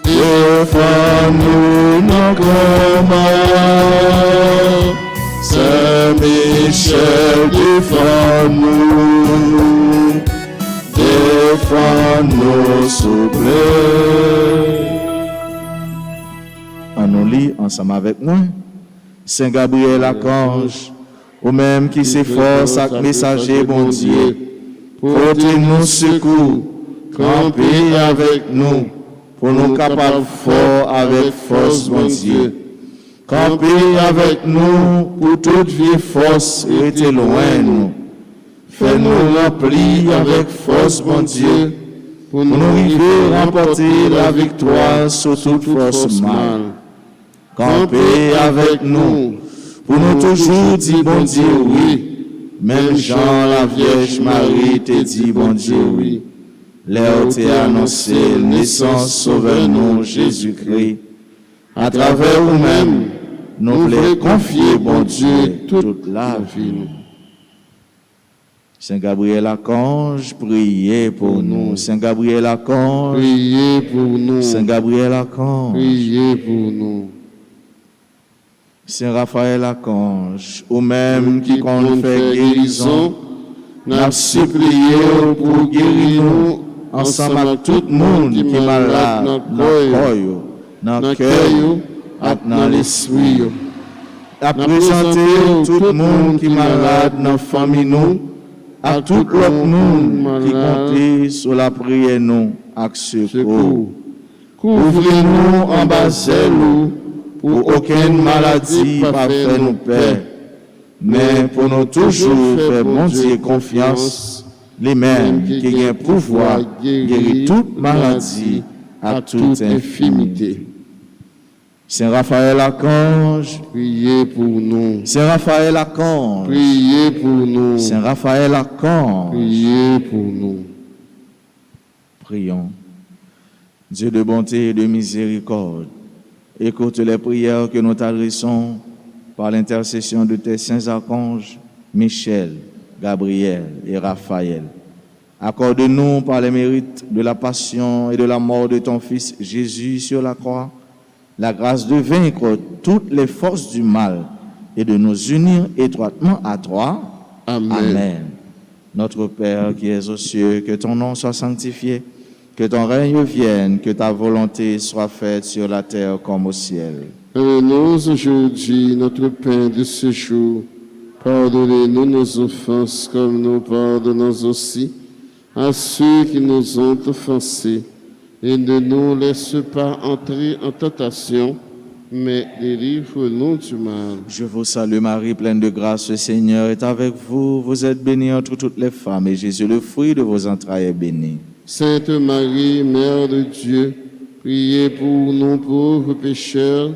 défends-nous nos combats. Saint Michel, défends-nous, défends-nous, s'il vous plaît. On nous lit ensemble avec nous. Saint Gabriel Archange, ou même qui s'efforce avec messager bon Dieu, portez-nous secours, campez avec nous, pour nous capables fort avec force bon Dieu. Campez avec nous pour toute vie force rester loin nous. Fais-nous remplir avec force bon Dieu, pour nous arriver à remporter la victoire sur toute force mal. Campez avec nous, pour nous toujours dire bon Dieu oui. Même Jean la Vierge Marie te dit bon Dieu oui. L'air t'a annoncé naissance sauveur-nous Jésus-Christ. À travers vous-même, nous voulons confier bon Dieu toute la vie. Saint Gabriel Archange, priez pour nous. Saint Gabriel Archange, Priez pour nous. Saint Gabriel Archange. Priez pour nous. Saint Raphaël Archange, ou même qui compte faire guérison, n'a supplié pour guérir nous ensemble avec tout le monde qui est malade dans le cœur et dans l'esprit. À présenter tout le monde qui est malade dans la famille, nous, à tout l'autre monde qui compte sur la prière, nous, avec secours. Couvrez-nous en bas pour aucune maladie pas faire nous peur, mais pour nous toujours faire bon Dieu confiance, les mêmes qui ont pouvoir guérir toute maladie à toute infirmité. Saint Raphaël Archange, Priez pour nous. Saint Raphaël Archange, Priez pour nous. Saint Raphaël Archange, Priez pour nous. prions. Dieu de bonté et de miséricorde, écoute les prières que nous t'adressons par l'intercession de tes saints archanges, Michel, Gabriel et Raphaël. Accorde-nous par les mérites de la passion et de la mort de ton Fils Jésus sur la croix, la grâce de vaincre toutes les forces du mal et de nous unir étroitement à toi. Amen. Amen. Notre Père qui es aux cieux, que ton nom soit sanctifié, que ton règne vienne, que ta volonté soit faite sur la terre comme au ciel. Donne-nous aujourd'hui notre pain de ce jour. Pardonnez-nous nos offenses comme nous pardonnons aussi à ceux qui nous ont offensés. Et ne nous laisse pas entrer en tentation, mais délivre-nous du mal. Je vous salue Marie, pleine de grâce, le Seigneur est avec vous. Vous êtes bénie entre toutes les femmes, et Jésus, le fruit de vos entrailles, est béni. Sainte Marie, Mère de Dieu, priez pour nous pauvres pécheurs,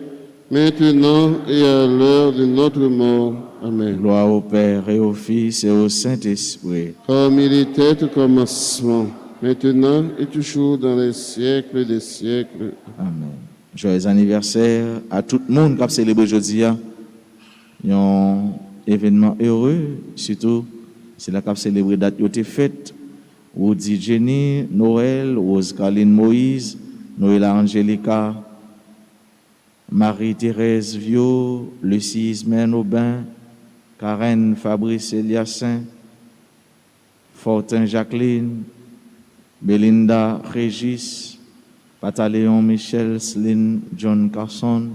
maintenant et à l'heure de notre mort. Amen. Gloire au Père et au Fils et au Saint-Esprit. Comme il était au commencement, maintenant et toujours dans les siècles des siècles. Amen. Joyeux anniversaire à tout le monde qui a célébré aujourd'hui. Un événement heureux, surtout c'est là qu'a célébré date qui a été faite. Woody Jenny, Noël, Rose Caroline Moïse, Noëlla Angelica, Marie-Thérèse Viau, Lucie Ismaël Aubin, Karen Fabrice Eliassin, Fortin Jacqueline, Belinda Régis, Pataléon Michel, Céline John Carson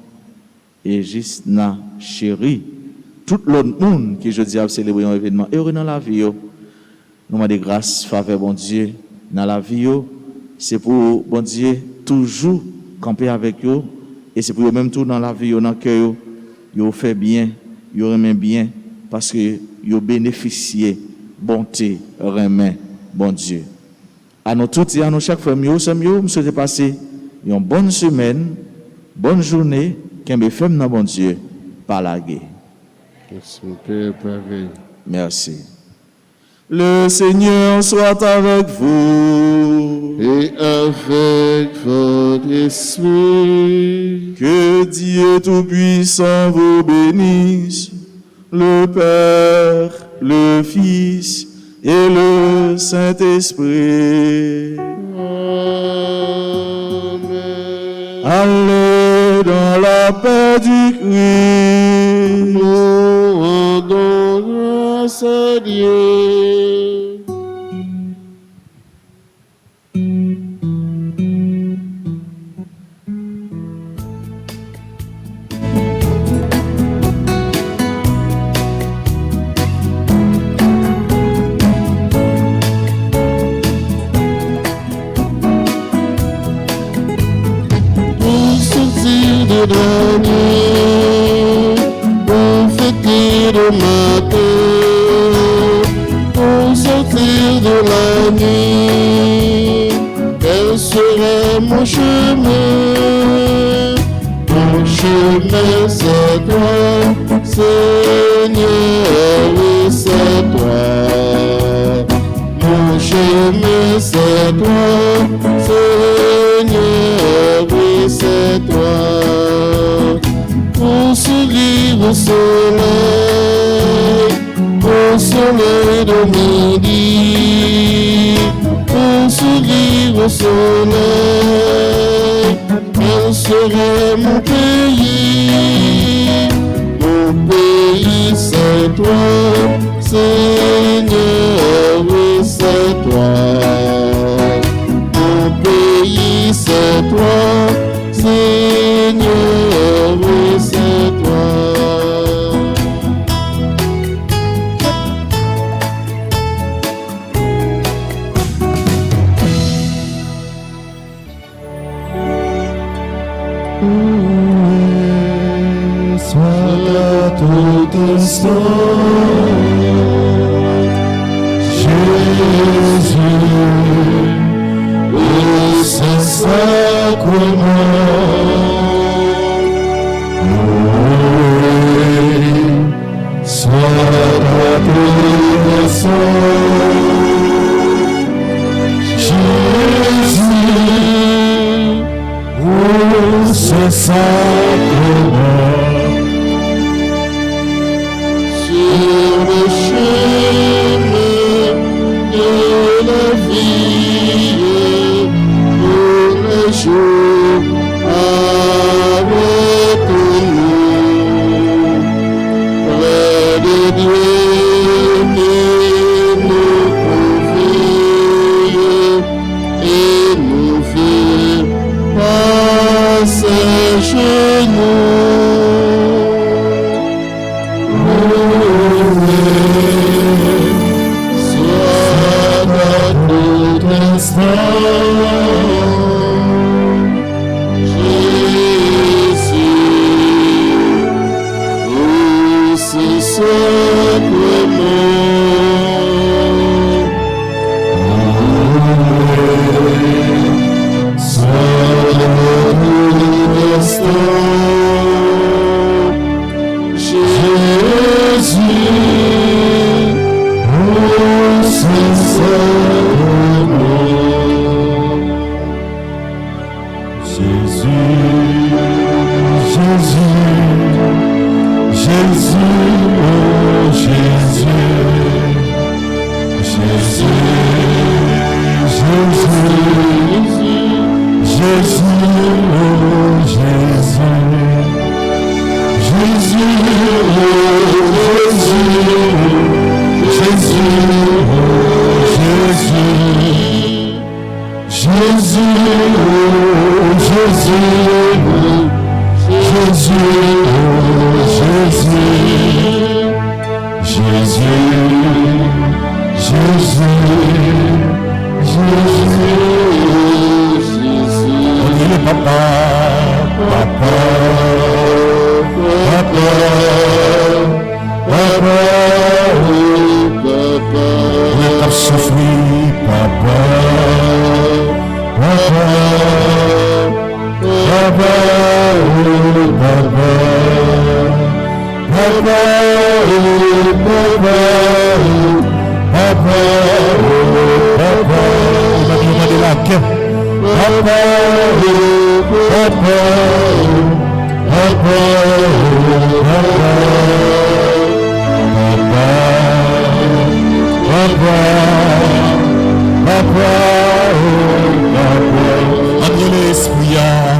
et Gisna Chéri. Tout l'autre monde qui jeudi a célébré un événement heureux dans la vie. Nous avons des grâces, faveur, bon Dieu, dans la vie. C'est pour, bon Dieu, toujours camper avec eux. Et c'est pour eux même tout dans la vie, dans le cœur, ils fait bien, ils remet bien, parce que ils bénéficient bonté, remet, bon Dieu. À nous tous et à nous chaque famille, nous souhaitons passer une bonne semaine, bonne journée, qu'un femme dans bon Dieu. pas lagué. Merci, mon Père, pareil. Merci. Le Seigneur soit avec vous. Et avec votre esprit. Que Dieu Tout-Puissant vous bénisse, le Père, le Fils et le Saint-Esprit. Amen. Allez dans la paix du Christ. Nous rendons grâce à Dieu. De la nuit, pour fêter le matin, pour sortir de la nuit, quel sera mon chemin? Mon chemin c'est toi, Seigneur, oui c'est toi. Mon chemin c'est toi, Seigneur, oui c'est toi. Au sourire au soleil de midi, au sourire au soleil, quel sera mon pays c'est toi, Seigneur, oui c'est toi. Mon pays c'est toi, Seigneur, oui c'est toi. Sois à tout instant, Jésus, au Saint-Sacrement. Sois à tout instant, Jésus, au Saint-Sacrement. Sur le chemin de la vie, pour les jours avec nous, près de Dieu, nous confier et nous faire passer chez nous.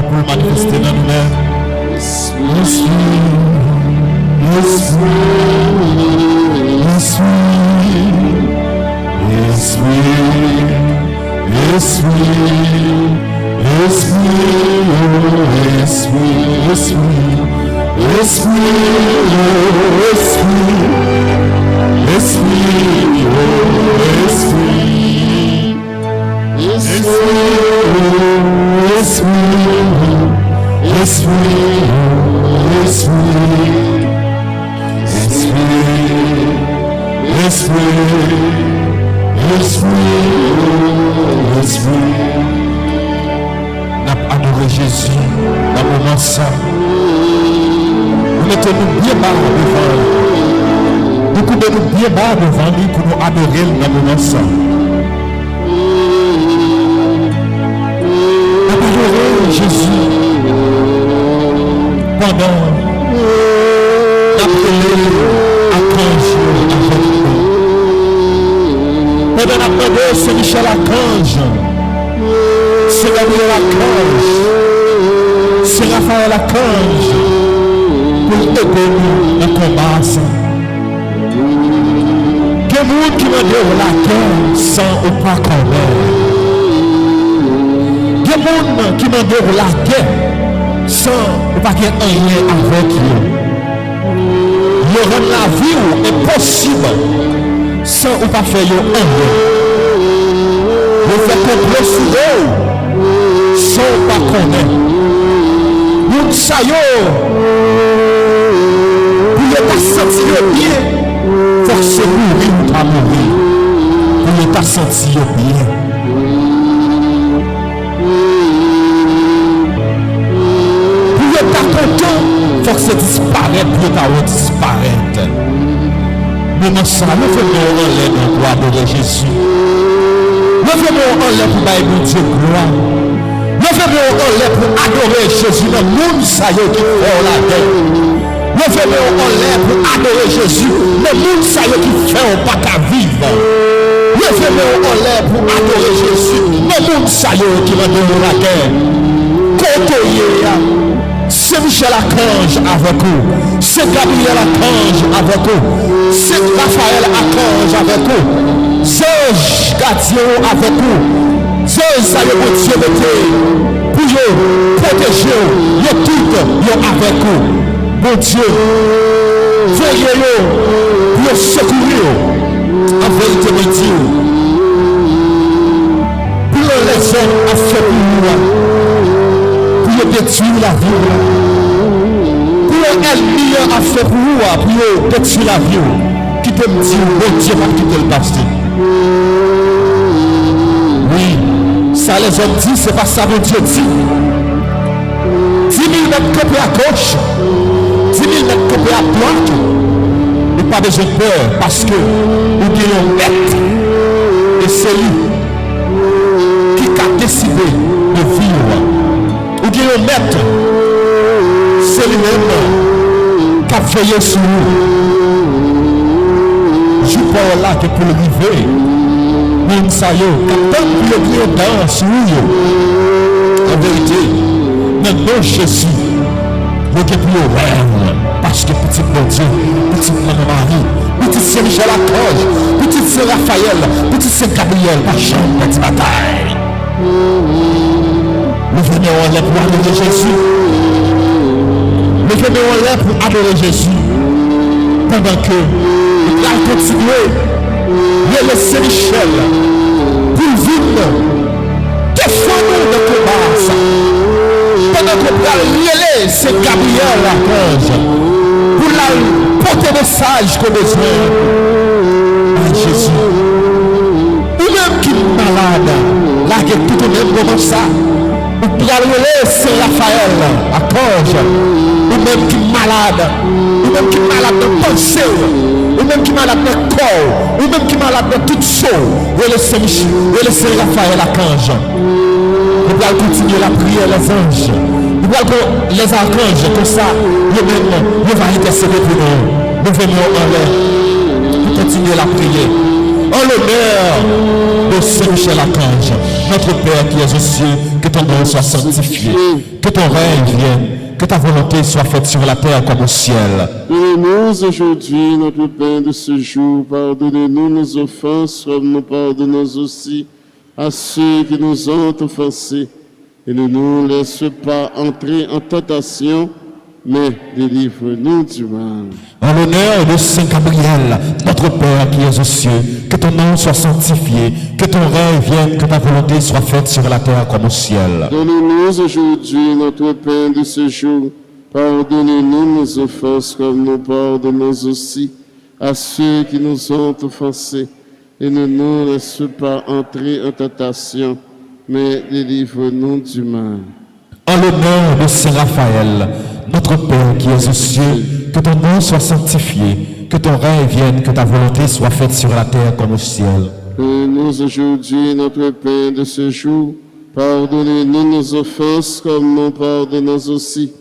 Pour manifester dans nous-mêmes. Jésus, dans le moment ça, nous mettons-nous bien bas devant lui. Nous coupons-nous bien bas devant lui pour nous adorer dans le moment ça. Adorer Jésus pendant l'appeler à Archange avec nous. Pendant l'appeler Saint-Michel Archange, c'est Gabriel Archange, c'est Raphaël Archange pour aider nous dans le combat. Que monde qui m'a dit la guerre sans ou pas connaître. Que monde qui m'a dit la guerre sans ou pas qu'il y ait un lien avec eux. Il rend la vie impossible sans ou pas faire un lien. Il fait complot sur eux. Sans pas connaître. Nous savons, pour ne pas sentir bien, il faut se mourir ou pas mourir. Pour ne pas sentir bien. Pour ne pas content, il faut que ça disparaisse, pour ne pas disparaître. Mais nous savons, nous faisons en l'air pour adorer Jésus. Nous faisons en l'air pour bailler Dieu gloire. Nous faisons en l'air pour adorer Jésus dans le monde qui fait la guerre. Nous faisons en l'air pour adorer Jésus dans le monde qui fait pas qu'à vivre. Nous faisons en l'air pour adorer Jésus dans le monde qui va donner la guerre. C'est Michel Archange avec vous, c'est Gabriel Archange avec vous, c'est Raphaël Archange avec vous, Ange gardien avec vous, ça y est, mon Dieu, pour vous protéger, vous tout avec vous. Mon Dieu, veillez pour secourir, en vérité, mon Dieu. Pour les hommes à faire pour vous, pour détruire la vie. Pour l'ennemi à faire pour vous, pour détruire la vie. Qui peut me dire, mon Dieu, pas quitter le pasteur. Oui. Ça les hommes disent, c'est pas ça mon Dieu dit. 10 000 mètres campés à gauche, 10 000 mètres campés à droite. Et pas besoin de peur parce que nous gagnons maître. Et c'est lui qui a décidé de vivre. Nous gagnons maître. C'est lui-même qui a veillé sur nous. Je parle là que pour le river. Même ça y est, quand on peut dans sur en vérité, maintenant Jésus, nous avons plus au rêve, parce que petit bon Dieu, petit maman Marie, petit Saint Michel Archange, petit Saint Raphaël, petit Saint Gabriel, pas chambre, petite bataille. Nous venons en l'air pour adorer Jésus. Nous venons en l'air pour adorer Jésus. Pendant que il a continué. Le Saint Michel pour vivre défendre de combat. Pendant que nous lier c'est Gabriel Archange pour la porter message qu'on besoin à Jésus. Ou même qui est malade, là qui est tout au même moment ça. Ou bien c'est Raphaël Archange. Ou même qui est malade. Ou même qui est malade de pensée. Ou même qui est malade de corps. Ou même qui est malade de toute chose. Et le Saint Raphaël Archange. Nous allons continuer la prière, les anges. Nous allons les archanges, comme ça, eux-mêmes, ils vont intercéder pour nous. Nous venons en l'air pour continuer la prière. En l'honneur de Saint-Michel Archange, notre Père qui es aux cieux, que ton nom soit sanctifié, que ton règne vienne, que ta volonté soit faite sur la terre comme au ciel. Donnez-nous aujourd'hui notre pain de ce jour. Pardonnez-nous nos offenses, comme nous pardonnons aussi à ceux qui nous ont offensés. Et ne nous laisse pas entrer en tentation, mais délivre-nous du mal. En l'honneur de Saint Gabriel, notre Père qui es aux cieux, que ton nom soit sanctifié, que ton règne vienne, que ta volonté soit faite sur la terre comme au ciel. Donne-nous aujourd'hui notre pain de ce jour. Pardonnez-nous nos offenses comme nous pardonnons aussi à ceux qui nous ont offensés. Et ne nous laisse pas entrer en tentation, mais délivre-nous du mal. En l'honneur de Saint Raphaël, notre Père qui es aux cieux, que ton nom soit sanctifié, que ton règne vienne, que ta volonté soit faite sur la terre comme au ciel. Donne-nous aujourd'hui notre pain de ce jour. Pardonnez-nous nos offenses comme nous pardonnons aussi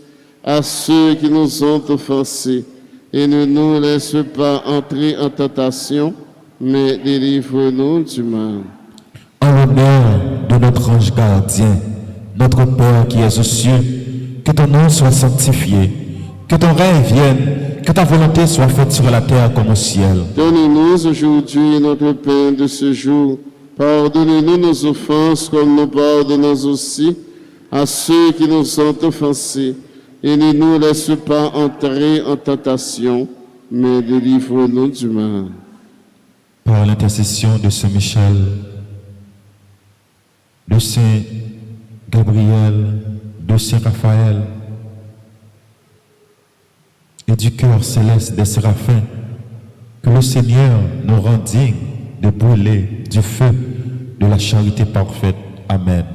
à ceux qui nous ont offensés. Et ne nous laisse pas entrer en tentation, mais délivre-nous du mal. En l'honneur de notre ange gardien, notre Père qui es aux cieux, que ton nom soit sanctifié, que ton règne vienne, que ta volonté soit faite sur la terre comme au ciel. Donne-nous aujourd'hui notre pain de ce jour. Pardonnez-nous nos offenses comme nous pardonnons aussi à ceux qui nous ont offensés. Et ne nous laisse pas entrer en tentation, mais délivre-nous du mal. Par l'intercession de Saint Michel, de Saint Gabriel, de Saint Raphaël et du cœur céleste des séraphins, que le Seigneur nous rend dignes de brûler du feu de la charité parfaite. Amen.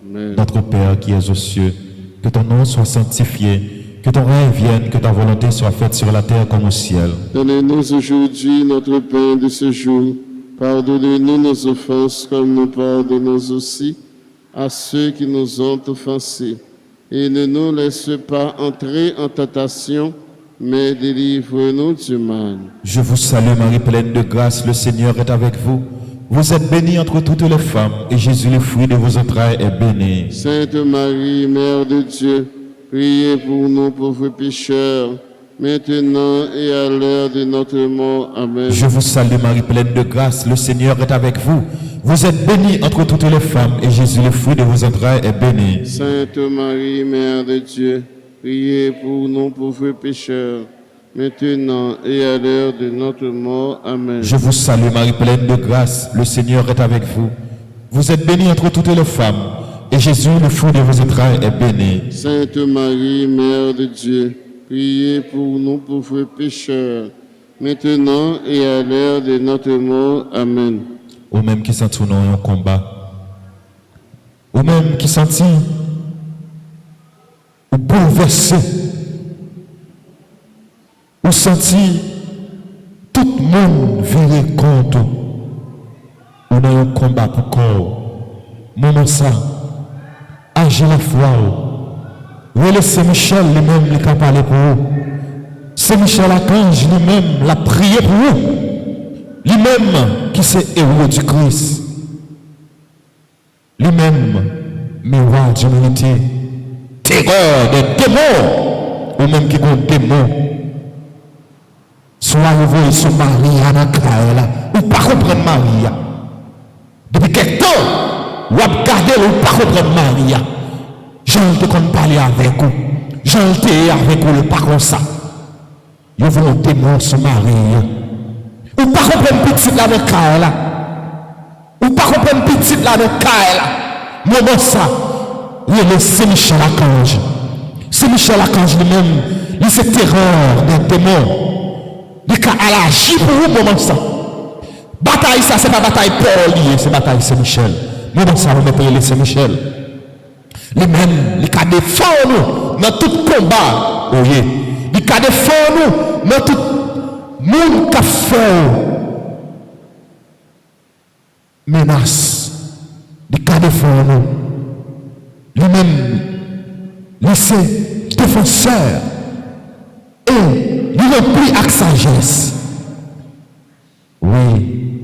Amen. Notre Père qui es aux cieux, que ton nom soit sanctifié, que ton règne vienne, que ta volonté soit faite sur la terre comme au ciel. Donnez-nous aujourd'hui notre pain de ce jour. Pardonnez-nous nos offenses comme nous pardonnons aussi à ceux qui nous ont offensés. Et ne nous laisse pas entrer en tentation, mais délivre-nous du mal. Je vous salue Marie pleine de grâce, le Seigneur est avec vous. Vous êtes bénie entre toutes les femmes, et Jésus, le fruit de vos entrailles, est béni. Sainte Marie, Mère de Dieu, priez pour nous pauvres pécheurs, maintenant et à l'heure de notre mort. Amen. Je vous salue Marie pleine de grâce, le Seigneur est avec vous. Vous êtes bénie entre toutes les femmes, et Jésus, le fruit de vos entrailles, est béni. Sainte Marie, Mère de Dieu, priez pour nous pauvres pécheurs, maintenant et à l'heure de notre mort. Amen. Je vous salue Marie pleine de grâce, le Seigneur est avec vous. Vous êtes bénie entre toutes les femmes, et Jésus, le fruit de vos entrailles, est béni. Sainte Marie, Mère de Dieu, priez pour nous pauvres pécheurs, maintenant et à l'heure de notre mort. Amen. Ou même qui sentit nous en combat, ou même qui sentit ou bouleversé, ou sentit tout le monde virer contre, ou dans un combat pour corps, moment ça, agir la foi, relais Saint-Michel lui-même qui a parlé pour vous, Saint-Michel Archange lui-même l'a prié pour vous. Lui-même qui c'est héros du Christ. Lui-même, miroir d'humanité. Terreur des démons. Ou même qui ont des démons. Soit arrivé sur Maria dans la là. Ou pas comprendre Maria. Depuis quelque temps, ou regarder ou pas comprendre Maria. Jean te qu'on parler avec vous. Jean te avec vous, le pas comme ça. Ils vont démon sur Maria. Ou pas comprendre petit là de Kaela. Ou pas comprendre petit là de Kaela. Moment ça, il est Saint-Michel Archange. Saint-Michel Archange lui-même, il c'est terreur des démons. Il a agi pour vous moment ça. Bataille ça, c'est pas bataille Paul, c'est bataille Saint-Michel. Moment ça, on met les Saint-Michel. Lui-même, il a défendu nous dans tout combat. Oui, il a défendu nous dans tout monde qui a fait menace, de cas de nous, lui-même, lycée défenseur, et il remplit avec sagesse. Oui,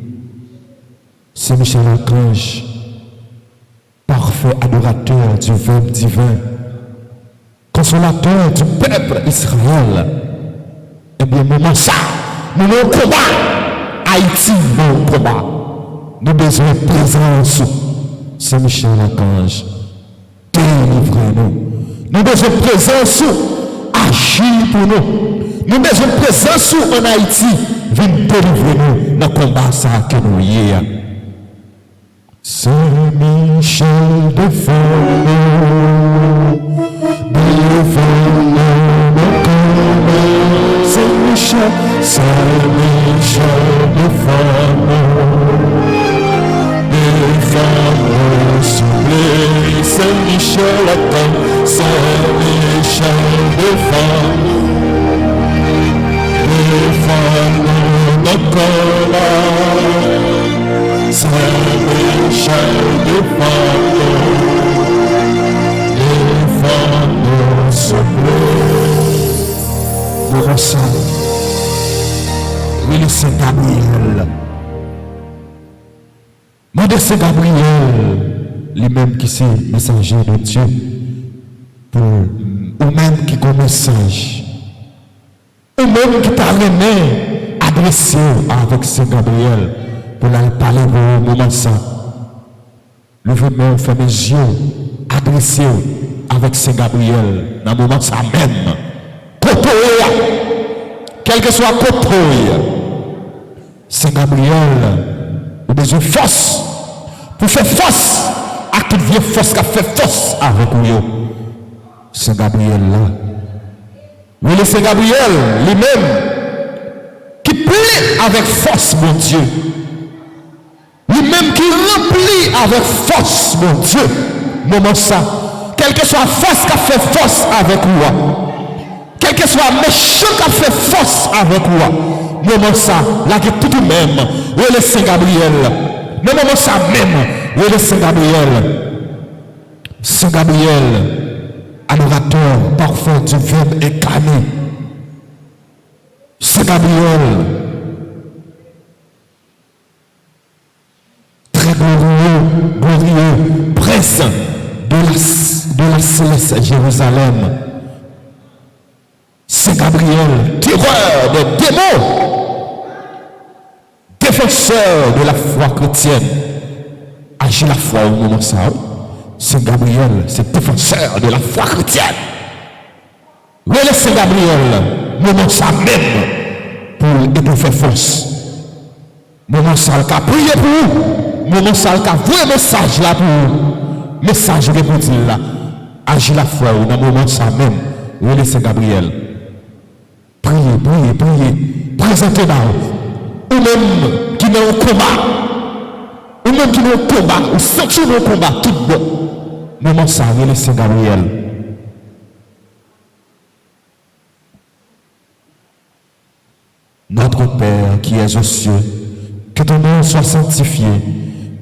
c'est Michel Archange, parfait adorateur du Verbe divin, consolateur du peuple Israël. Eh bien, moment ça, nous avons un combat. Haïti, nous combat. Nous avons besoin de présence. C'est Michel Archange. Délivrez-nous. Nous avons besoin de présence. Agis pour nous. Nous avons besoin de présence en Haïti. Viens délivrer-nous dans le combat ça que nous y avons. C'est Michel défend-nous. Défend-nous. C'est Michel défend-nous. Défend-nous, soufflez, c'est Michel attend, c'est Michel défend-nous. Défend-nous, notre là, c'est Michel défend-nous. Défend-nous, soufflez. Nous ressentons, oui, c'est Gabriel. Mandez c'est Gabriel, lui-même qui c'est messager de Dieu, pour ou même qui a un message, ou même qui t'a remis adressé avec Saint Gabriel, pour aller parler au moment ça. Levez-moi, fermez les yeux, adressez avec Saint Gabriel, dans le moment ça même. Quel que soit côté, Saint Gabriel, vous avez besoin de force pour faire force à toute vieille force qui a fait force avec vous. Saint Gabriel là. Oui, le Saint Gabriel lui-même qui plaît avec force, mon Dieu. Lui-même qui remplit avec force, mon Dieu. Moment ça. Quelle que soit la force qui a fait force avec vous. Quel que soit méchant qui a fait force avec vous, moment ça, là qui tout de même, oui le Saint Gabriel, le moment ça même, oui le Saint Gabriel, adorateur parfait du Verbe incarné, Saint Gabriel, très glorieux, présent de la céleste Jérusalem. Saint Gabriel, terreur des démons, défenseur de la foi chrétienne, agit la foi au moment ça. Saint Gabriel, c'est défenseur de la foi chrétienne. Oui, le Saint Gabriel, moment ça même, pour aider faire force. Moment ça, il a prié pour vous. Moment ça, il a voué message là pour vous. Message de pour dire là. Agit la foi dans le moment ça même. Oui, le Saint Gabriel. Priez, présentez-vous. Ou même qui n'est au combat, ou même qui n'est au combat, ou sentez au combat, tout bon. Moment ça, le Saint Gabriel. Notre Père qui es aux cieux, que ton nom soit sanctifié,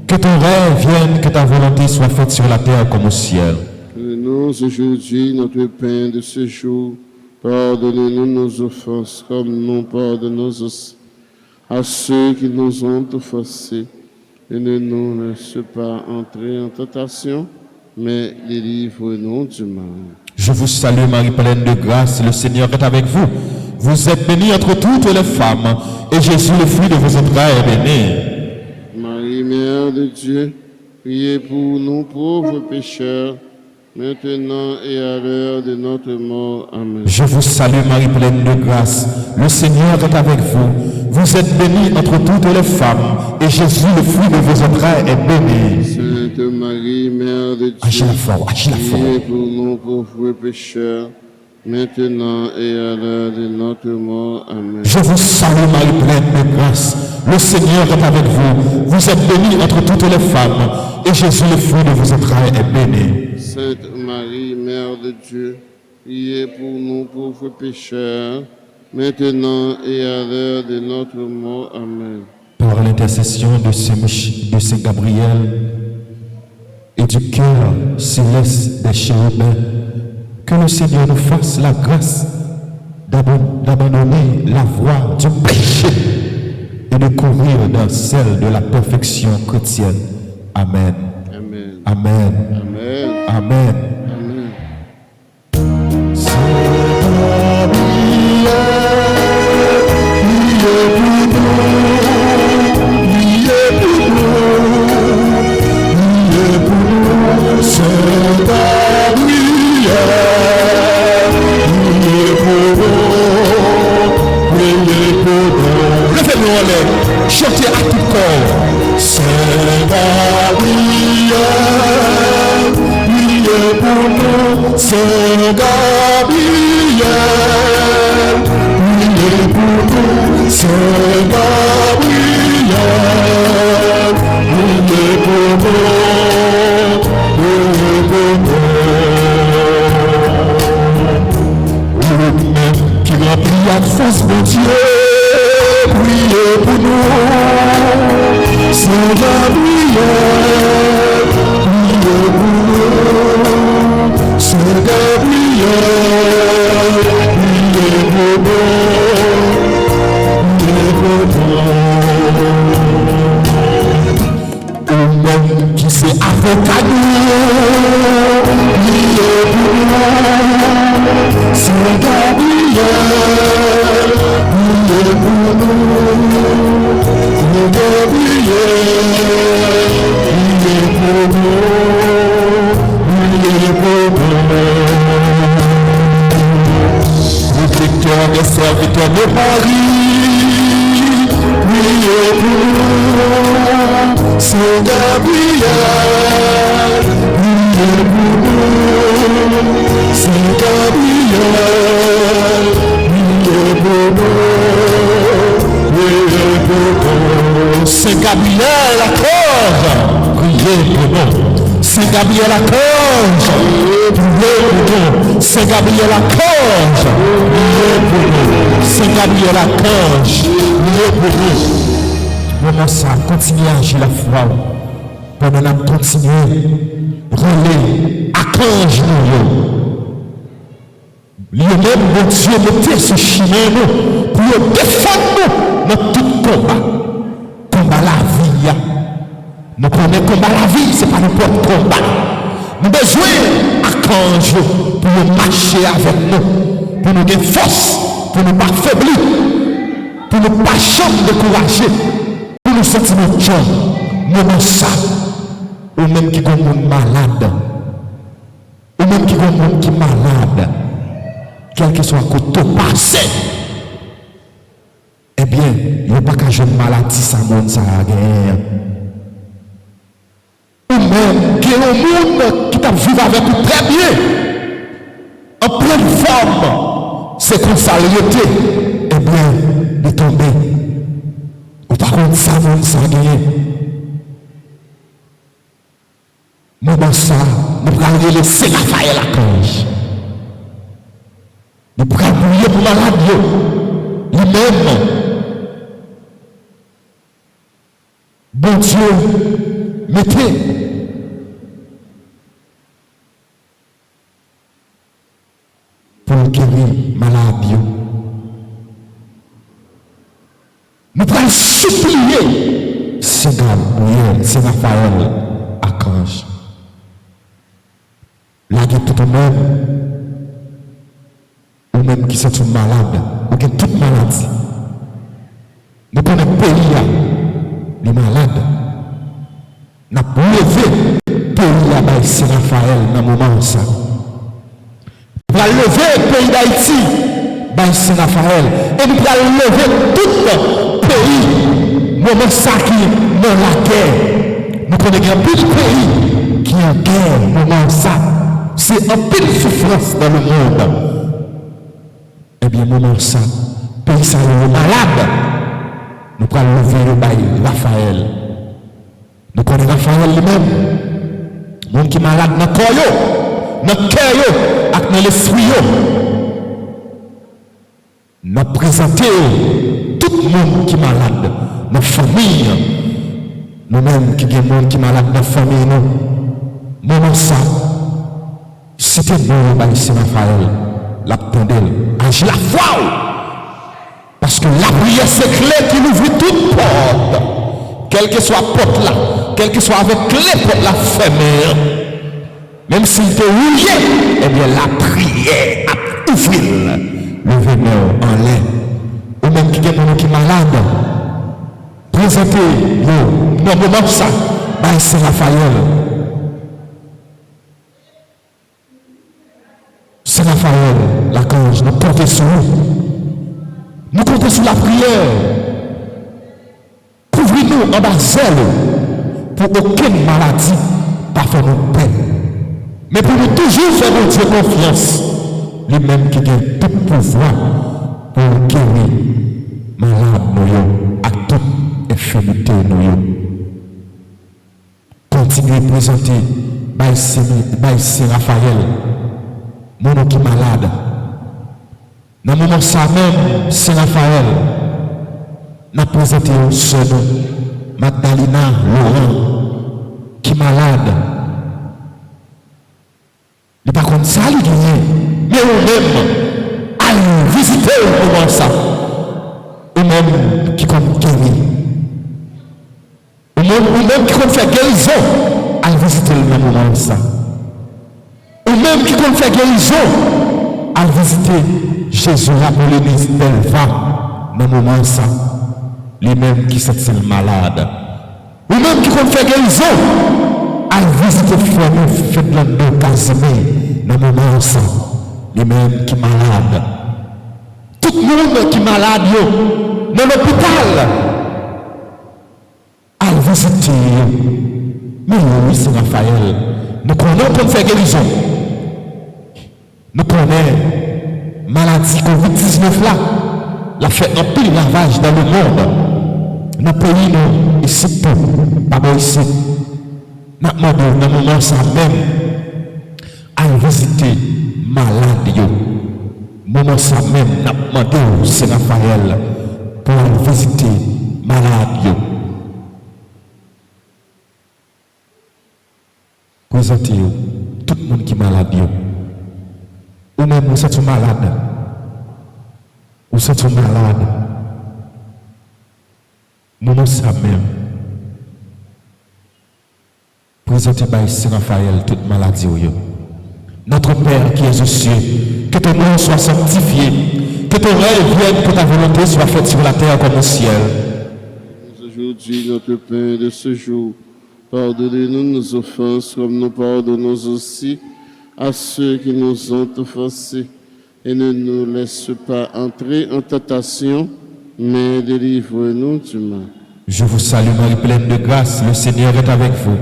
que ton règne vienne, que ta volonté soit faite sur la terre comme au ciel. Donne-nous aujourd'hui notre pain de ce jour. Pardonnez-nous nos offenses, comme nous pardonnons aussi à ceux qui nous ont offensés. Et ne nous laisse pas entrer en tentation, mais délivre-nous du mal. Je vous salue Marie pleine de grâce, le Seigneur est avec vous. Vous êtes bénie entre toutes les femmes, et Jésus, le fruit de vos entrailles, est béni. Marie, Mère de Dieu, priez pour nous pauvres pécheurs, maintenant et à l'heure de notre mort. Amen. Je vous salue Marie pleine de grâce, le Seigneur est avec vous. Vous êtes bénie entre toutes les femmes, et Jésus, le fruit de vos entrailles, est béni. Sainte Marie, Mère de Dieu, Agis la foi. priez pour nous pauvres pécheurs, maintenant et à l'heure de notre mort. Amen. Je vous salue Marie pleine de grâce, le Seigneur est avec vous. Vous êtes bénie entre toutes les femmes, et Jésus, le fruit de vos entrailles, est béni. Sainte Marie, Mère de Dieu, priez pour nous pauvres pécheurs, maintenant et à l'heure de notre mort. Amen. Par l'intercession de Saint Gabriel et du cœur céleste des chérubins, que le Seigneur nous fasse la grâce d'abandonner la voie du péché et de courir dans celle de la perfection chrétienne. Amen. Amen. Amen. Amen. Amen. Chantez à tout corps. Saint Gabriel, priez pour nous. Saint Gabriel, priez pour nous. Saint Gabriel, priez pour nous. Priez pour nous. Vous-même qui remplit la force de Dieu, priez pour nous. Saint Gabriel, priez pour nous. Saint Gabriel, priez pour nous. Priez pour nous. Vous-même qui s'est avocat nous, priez pour nous. Saint Gabriel, priez pour nous. Saint Gabriel, priez pour nous. Priez pour nous. Protecteur des serviteurs de Paris, priez pour nous. Saint Gabriel, priez pour nous. Saint Gabriel, priez pour nous. Saint Gabriel, l'archange, priez pour nous. Saint Gabriel, l'archange, priez pour nous. Saint Gabriel, l'archange, priez pour nous. Saint Gabriel, l'archange, priez pour nous. Moment ça, continuez à agir la foi. Pendant qu'on continue, relais, archange nous. Lui-même, mon Dieu, mettez ce chemin pour défendre nous dans tout combat. Combat la vie. Nous connaissons combat la vie, ce n'est pas n'importe combat. Nous avons besoin d'archange pour marcher avec nous, pour nous donner force, pour nous pas faiblir, pour nous pas jamais décourager, pour nous sentir notre cœur. Nous ça, ou même qui ont un monde malade, ou même qui ont un monde qui est malade. Quel que soit le côté passé, eh bien, il n'y a pas qu'un jeune maladie, ça monte, ça a guerre. Ou même, il y a un monde qui t'a vécu avec vous très bien, en pleine forme, c'est comme ça, eh bien, de tomber. Ou par contre, ça monte, ça a guerre. Moment ça, nous allons laisser Raphaël à cause. Nous pouvons prier pour malade, lui-même. Bon Dieu, mettez pour guérir malade. Nous pouvons supplier Saint Gabriel, Saint Raphaël, archange. Là, il y a tout le monde. Ou même qui sont malades, ou qui ont toute maladie. Nous prenons le pays, les malades. Nous avons levé le pays à Saint Raphaël dans le moment ça. Nous avons levé le pays d'Haïti par Saint Raphaël. Et nous avons levé tout le pays, moment ça qui est dans la guerre. Nous prenons un petit pays qui est en guerre, moment ça. C'est un peu de souffrance dans le monde. Eh bien, moment ça, pays ça est malade. Nous prenons lever le bail Raphaël. Nous connaissons Raphaël lui-même. Monde qui est malade dans le corps, dans le cœur, et dans l'esprit. Nous présentons tout le monde qui est malade dans la famille. Nous-mêmes qui sommes monde qui est malade dans la famille. moment ça, c'était nous, Saint Raphaël, l'attendait, agit la foi. Parce que la prière, c'est clé qui ouvre toute porte. Quelle que soit la porte là, quelle que soit avec clé pour la fermer. Même s'il te rouillé, eh bien la prière a ouvert le venin en l'air. Ou même qui est malade, présentez-le dans le moment ça, Saint Raphaël. Saint Raphaël, l'archange, nous comptons sur nous. Nous comptons sur la prière. Couvrez-nous en bas zèle pour aucune maladie, pas faire nous peine. Mais pour nous toujours faire notre Dieu confiance, lui-même qui a tout pouvoir pour guérir malade nous à toute infirmité nous. Continuez à présenter Saint Raphaël, mon qui est malade. Dans le moment ça même, Saint Raphaël n'a présenté un seul Magdalena Laurent qui est malade. Il n'est pas comme ça, il gagne. Mais nous-mêmes, allons visiter au moment ça. Nous-mêmes qui compte guérir. Nous-mêmes qui compte faire guérison, allons visiter le même moment ça. Nous-mêmes qui compte faire guérison, allons visiter Jésus pour l'église d'Elva dans le moment ça. Les-mêmes qui sont malades. Nous-mêmes qui compte faire guérison, à visiter frère nous fait de Casimir dans le moment ça. Les mêmes qui sont malades. Tout le monde qui est malade dans l'hôpital. À visiter. Mais oui, c'est Raphaël. Nous connaissons pour faire guérison. Nous connaissons maladie COVID-19 là. La fait un pile lavage dans le monde. Dans le pays, nous, ici, pas ici. Nous demandons dans le moment ça même à visiter malade. Moment ça même, nous demandons Saint Raphaël pour aller visiter malade. Présentez-vous tout le monde qui est malade. Ou même vous êtes malade. Vous êtes malade. Moment ça même. Présentez Saint Raphaël toute maladie. Notre Père qui es aux cieux, que ton nom soit sanctifié, que ton règne vienne, que ta volonté soit faite sur la terre comme au ciel. Aujourd'hui, notre pain de ce jour, pardonnez-nous nos offenses comme nous pardonnons aussi à ceux qui nous ont offensés. Et ne nous laisse pas entrer en tentation, mais délivre-nous du mal. Je vous salue Marie pleine de grâce, le Seigneur est avec vous.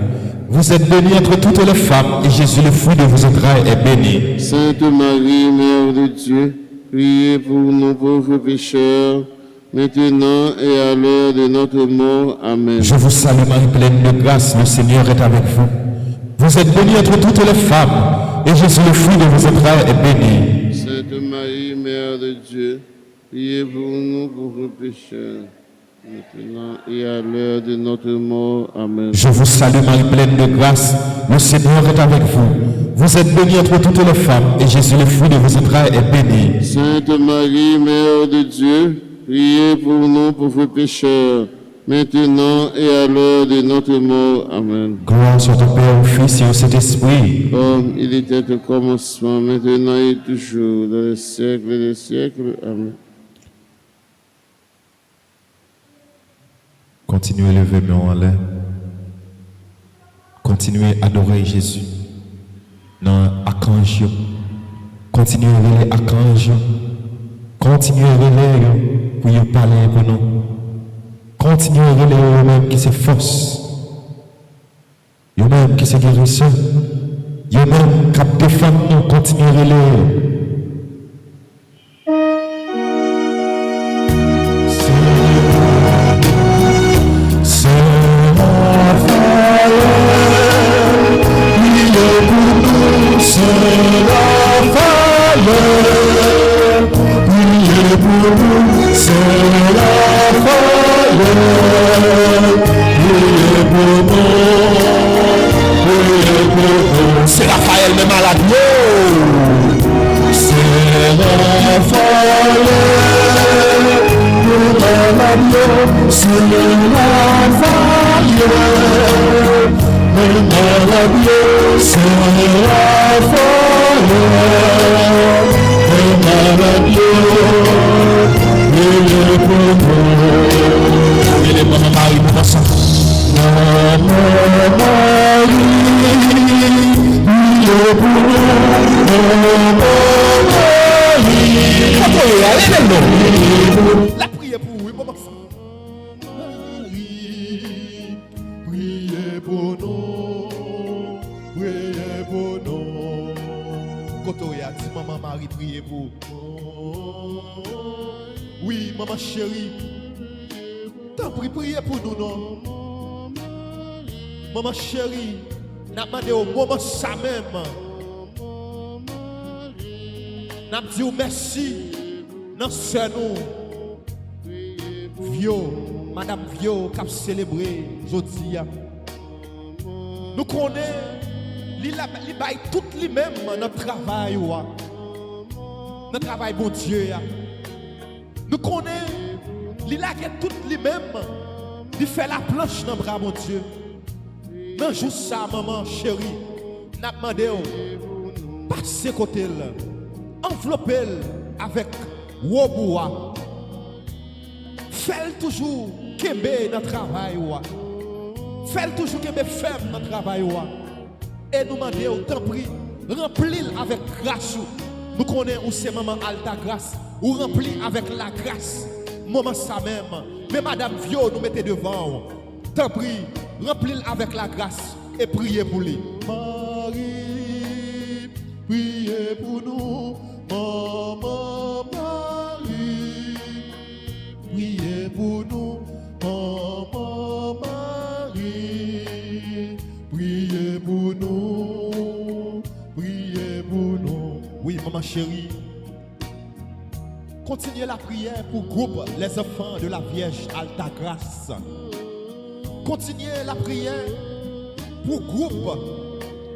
Vous êtes bénie entre toutes les femmes, et Jésus, le fruit de vos entrailles, est béni. Sainte Marie, Mère de Dieu, priez pour nous pauvres pécheurs, maintenant et à l'heure de notre mort. Amen. Je vous salue Marie pleine de grâce, le Seigneur est avec vous. Vous êtes bénie entre toutes les femmes, et Jésus, le fruit de vos entrailles, est béni. Sainte Marie, Mère de Dieu, priez pour nous pauvres pécheurs, maintenant et à l'heure de notre mort. Amen. Je vous salue Marie pleine de grâce, le Seigneur est avec vous. Vous êtes bénie entre toutes les femmes, et Jésus, le fruit de vos entrailles, est béni. Sainte Marie, Mère de Dieu, priez pour nous pauvres pécheurs, maintenant et à l'heure de notre mort. Amen. Gloire soit au Père, au Fils et au Saint-Esprit. Comme il était au commencement, maintenant et toujours, dans les siècles des siècles. Amen. Continuez à lever mes mains en l'air. Continuez à adorer Jésus. Non, archange. Continuez à relayer archange. Continuez à relayer pour y parler pour nous. Continuez à relayer eux-mêmes qui se force. Eux-mêmes qui se guérissent. Eux-mêmes qui défendent nous. Continuez à relayer. Priez pour nous, c'est la fire. Mon Dieu, c'est la fire. Mon Dieu, il est pour nous. Il est pour mon mari, pour ça. Mon mari, il est pour nous. La prière pour vous, comment ça? Priez pour nous, priez pour nous. Kotoya, dis maman Marie, priez pour. Oui, maman chérie, t'as pris prier pour nous, non? Maman chérie, n'a pas demandé au moment ça même. N'a pas dit merci. Non, c'est nous. Vieux, Madame Vieux, qui a célébré aujourd'hui. Nous connaissons, il baille tout lui-même notre travail. Notre travail, bon Dieu. Nous connaissons, il a tout lui-même. Il fait la planche dans le bras, mon Dieu. Non, juste ça, maman chérie. N'a demandé, passez côté là. Enveloppez avec Woboua. Faites toujours Kembe dans le travail. Faites toujours Kembe ferme dans le travail. Et nous demandons, tant pis, remplis avec grâce. Nous connaissons où c'est maman Alta grâce. Ou remplis avec la grâce. Maman ça même. Mais madame Vio nous mettez devant. Tant pis, remplis avec la grâce. Et priez pour lui. Marie, priez pour nous. Maman Marie, priez pour nous. Maman Marie, priez pour nous. Priez pour nous. Oui, maman chérie. Continuez la prière pour groupe les enfants de la Vierge Alta Grâce. Continuez la prière pour groupe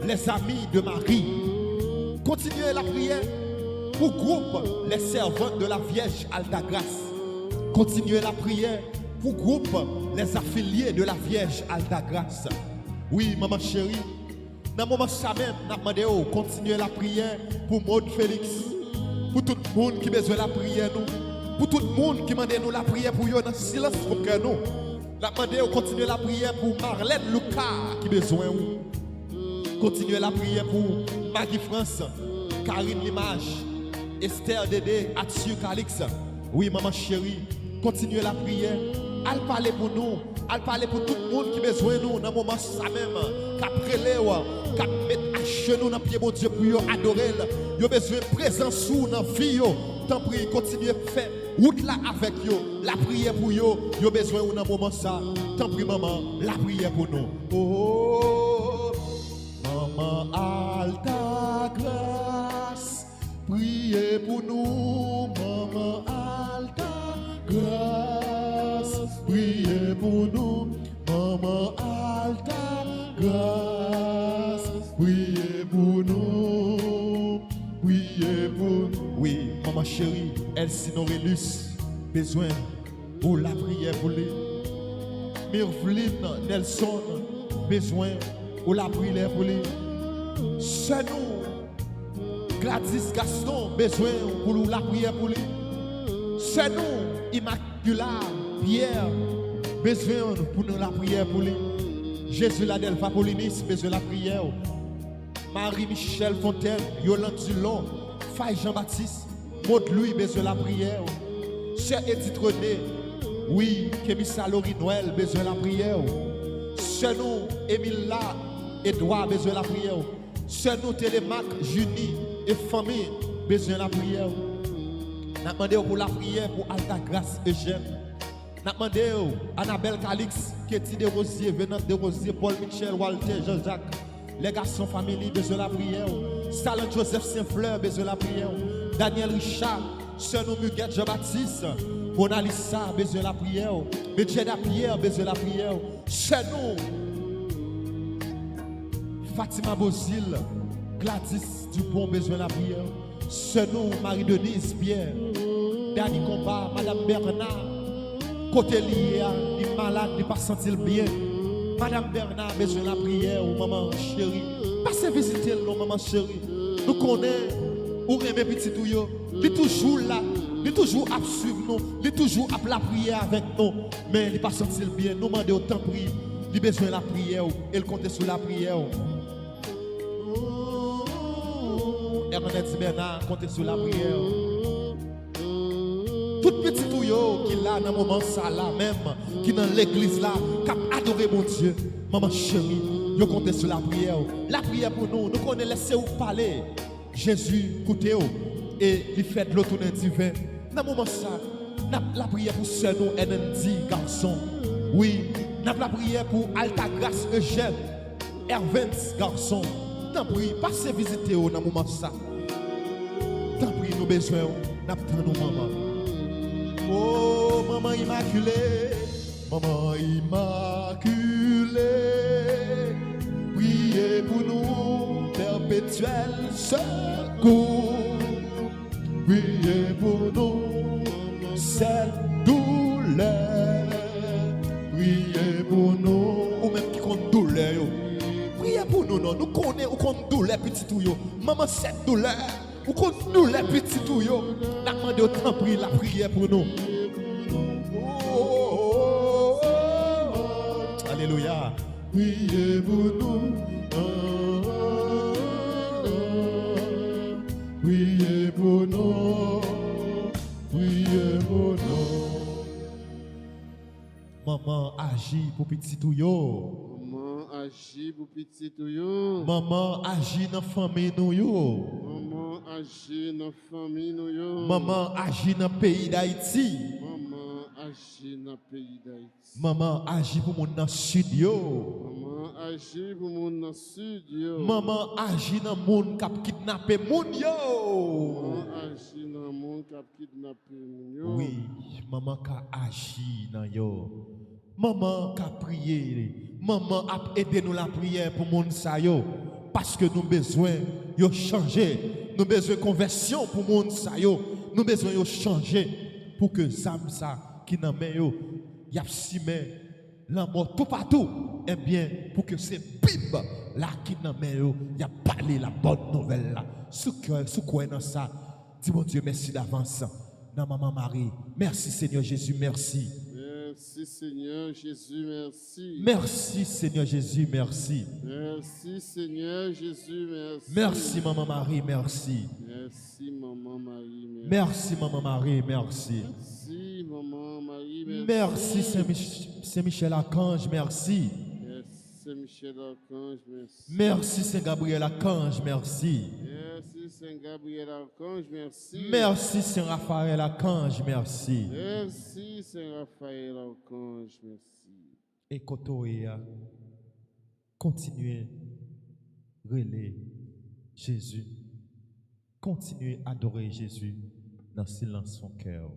les amis de Marie. Continuez la prière pour groupe les servantes de la Vierge Alta Grâce. Continuez la prière pour groupe les affiliés de la Vierge Alta Grâce. Oui, maman chérie, dans le moment ça même, nous demandons continuez la prière pour Maud Félix. Pour tout le monde qui a besoin de la prière, nous. Pour tout le monde qui demande nous la prière pour eux dans le silence pour que nous. Nous demandons continuer la prière pour Marlène Lucas qui a besoin de nous. Continuez la prière pour Maggie France, Karine Limage, Esther Dédé, Athieu Calix. Oui, maman chérie, continuez la prière. Elle parle pour nous. Elle parle pour tout le monde qui a besoin de nous dans le moment ça même. Qu'après les, qu'à mettre à genoux dans le pied de Dieu pour adorer. Vous avez besoin de présence dans la vie. Tant pis, continuez à faire route là avec vous. La prière pour vous. Vous avez besoin dans le moment ça. Tant pis, maman, la prière pour nous. Oh, maman Alta Grâce, priez pour nous. Maman Alta Grâce, priez pour nous. Maman Alta Grâce, priez pour nous. Priez pour nous. Oui, maman chérie, Elsie Norelus, besoin pour la prière pour lui. Myrvline Nelson, besoin pour la prière pour lui. C'est nous, Gladys Gaston, besoin pour la prière pour lui. C'est nous, Immaculata Pierre, besoin pour nous la prière pour lui. Jésus Ladelpha Paulinis, besoin de la prière. Marie-Michel Fontaine, Yolande Dulon, Faye Jean-Baptiste, Maud Louis, besoin de la prière. Cher Edith René, oui, Kémissa Laurie Noël, besoin de la prière. Cher nous, Émile La, Edouard, besoin de la prière. Cher nous, Télémac, Junie et famille, besoin de la prière. Nous demandons pour la prière pour Alta Grâce Eugène. Nous demandons Annabelle Calix, Ketty de Rosier, Venant de Rosier, Paul Michel, Walter, Jean-Jacques. Les garçons famille, besoin de la prière. Salon Joseph Saint-Fleur, besoin de la prière. Daniel Richard, Sœur Muguette Jean-Baptiste. Bonalissa, besoin de la prière. Medjeda Pierre, besoin de la prière. Sœur Fatima Bozil, Gladys Dupont, besoin de la prière. Sœur Marie-Denise Pierre. Dani Combat, Madame Bernard. côté lié, il est malade, il pas sentir bien. Madame Bernard a besoin de la prière, ou maman chérie. Passez visiter le maman chérie. Nous connaissons, ou aimez petit tout yo. Il est toujours là, il est toujours à suivre nous, il est toujours à la prière avec nous. Mais il n'est pas sentir bien, nous demandons autant de prier. Il a besoin de la prière, il compte sur la prière. Ernest Bernard compte sur la prière. Tout petit tout yo qui là dans le moment ça là même, qui dans l'église là, qui a adoré mon Dieu, maman chérie, yo compte sur la prière. La prière pour nous, nous connaissons laisser vous parler. Jésus, écoutez et il fait l'autre divin. Dans le moment ça, la prière pour sœur nous, Enendi, garçon. Oui, la prière pour Alta Grâce Eugène, Hervens, garçon. T'en prie, passez visiter dans le moment ça. T'en prie, nous besoin, n'attendons nos mamans. Oh, maman immaculée, maman immaculée, priez pour nous, perpétuel secours. Priez pour nous, cette douleur. Priez pour nous, ou même qui compte douleur. Priez pour nous, non. Nous connaissons ou compte douleur petit tout yo. Maman, cette douleur, ou compte douleur petit tout yo. N'a demandé autant prier la prière pour nous. Alléluia. Priez pour nous. Priez pour nous. Priez pour nous. Maman agit pour petit tout yo. Maman agit pour petit tout yo. Maman agit dans la famille nous yo. Maman agit dans la famille nous yo. Maman agit dans le pays d'Haïti. Maman agit dans le pays d'Haïti. Maman agit pour mon dans le sud yo. Maman agit pour mon dans le sud yo. Maman agit dans le monde qui a kidnappé moun yo. Maman agit dans le monde qui a kidnappé moun yo. Oui, maman a agi dans yo. Maman a prié. Maman a aidé nous la prière pour moun sa yo. Parce que nous besoin yo changer. Nous besoin conversion pour moun sa yo. Nous besoin yo changer pour que zam sa qui nan men yo y a simé la mort tout partout. Eh bien, pour que ces bib là qui nan men yo y a parlé la bonne nouvelle là. Sous quoi dans ça? Dis mon Dieu merci d'avance. Dans maman Marie. Merci Seigneur Jésus, merci. Merci Seigneur Jésus, merci. Merci Seigneur Jésus, merci. Merci Seigneur Jésus, merci. Merci Maman Marie, merci. Merci Maman Marie, merci. Merci Maman Marie, merci. Merci Maman Marie, merci. Merci Saint-Michel Archange, merci. Merci Saint-Michel Archange, merci. Merci Saint-Gabriel Archange, merci. Merci Saint-Gabriel Archange, merci. Merci Saint-Raphaël Archange, merci. Merci Saint-Raphaël Archange, merci. Et Kotoea, continuez relais Jésus. Continuez à adorer Jésus dans le silence de son cœur.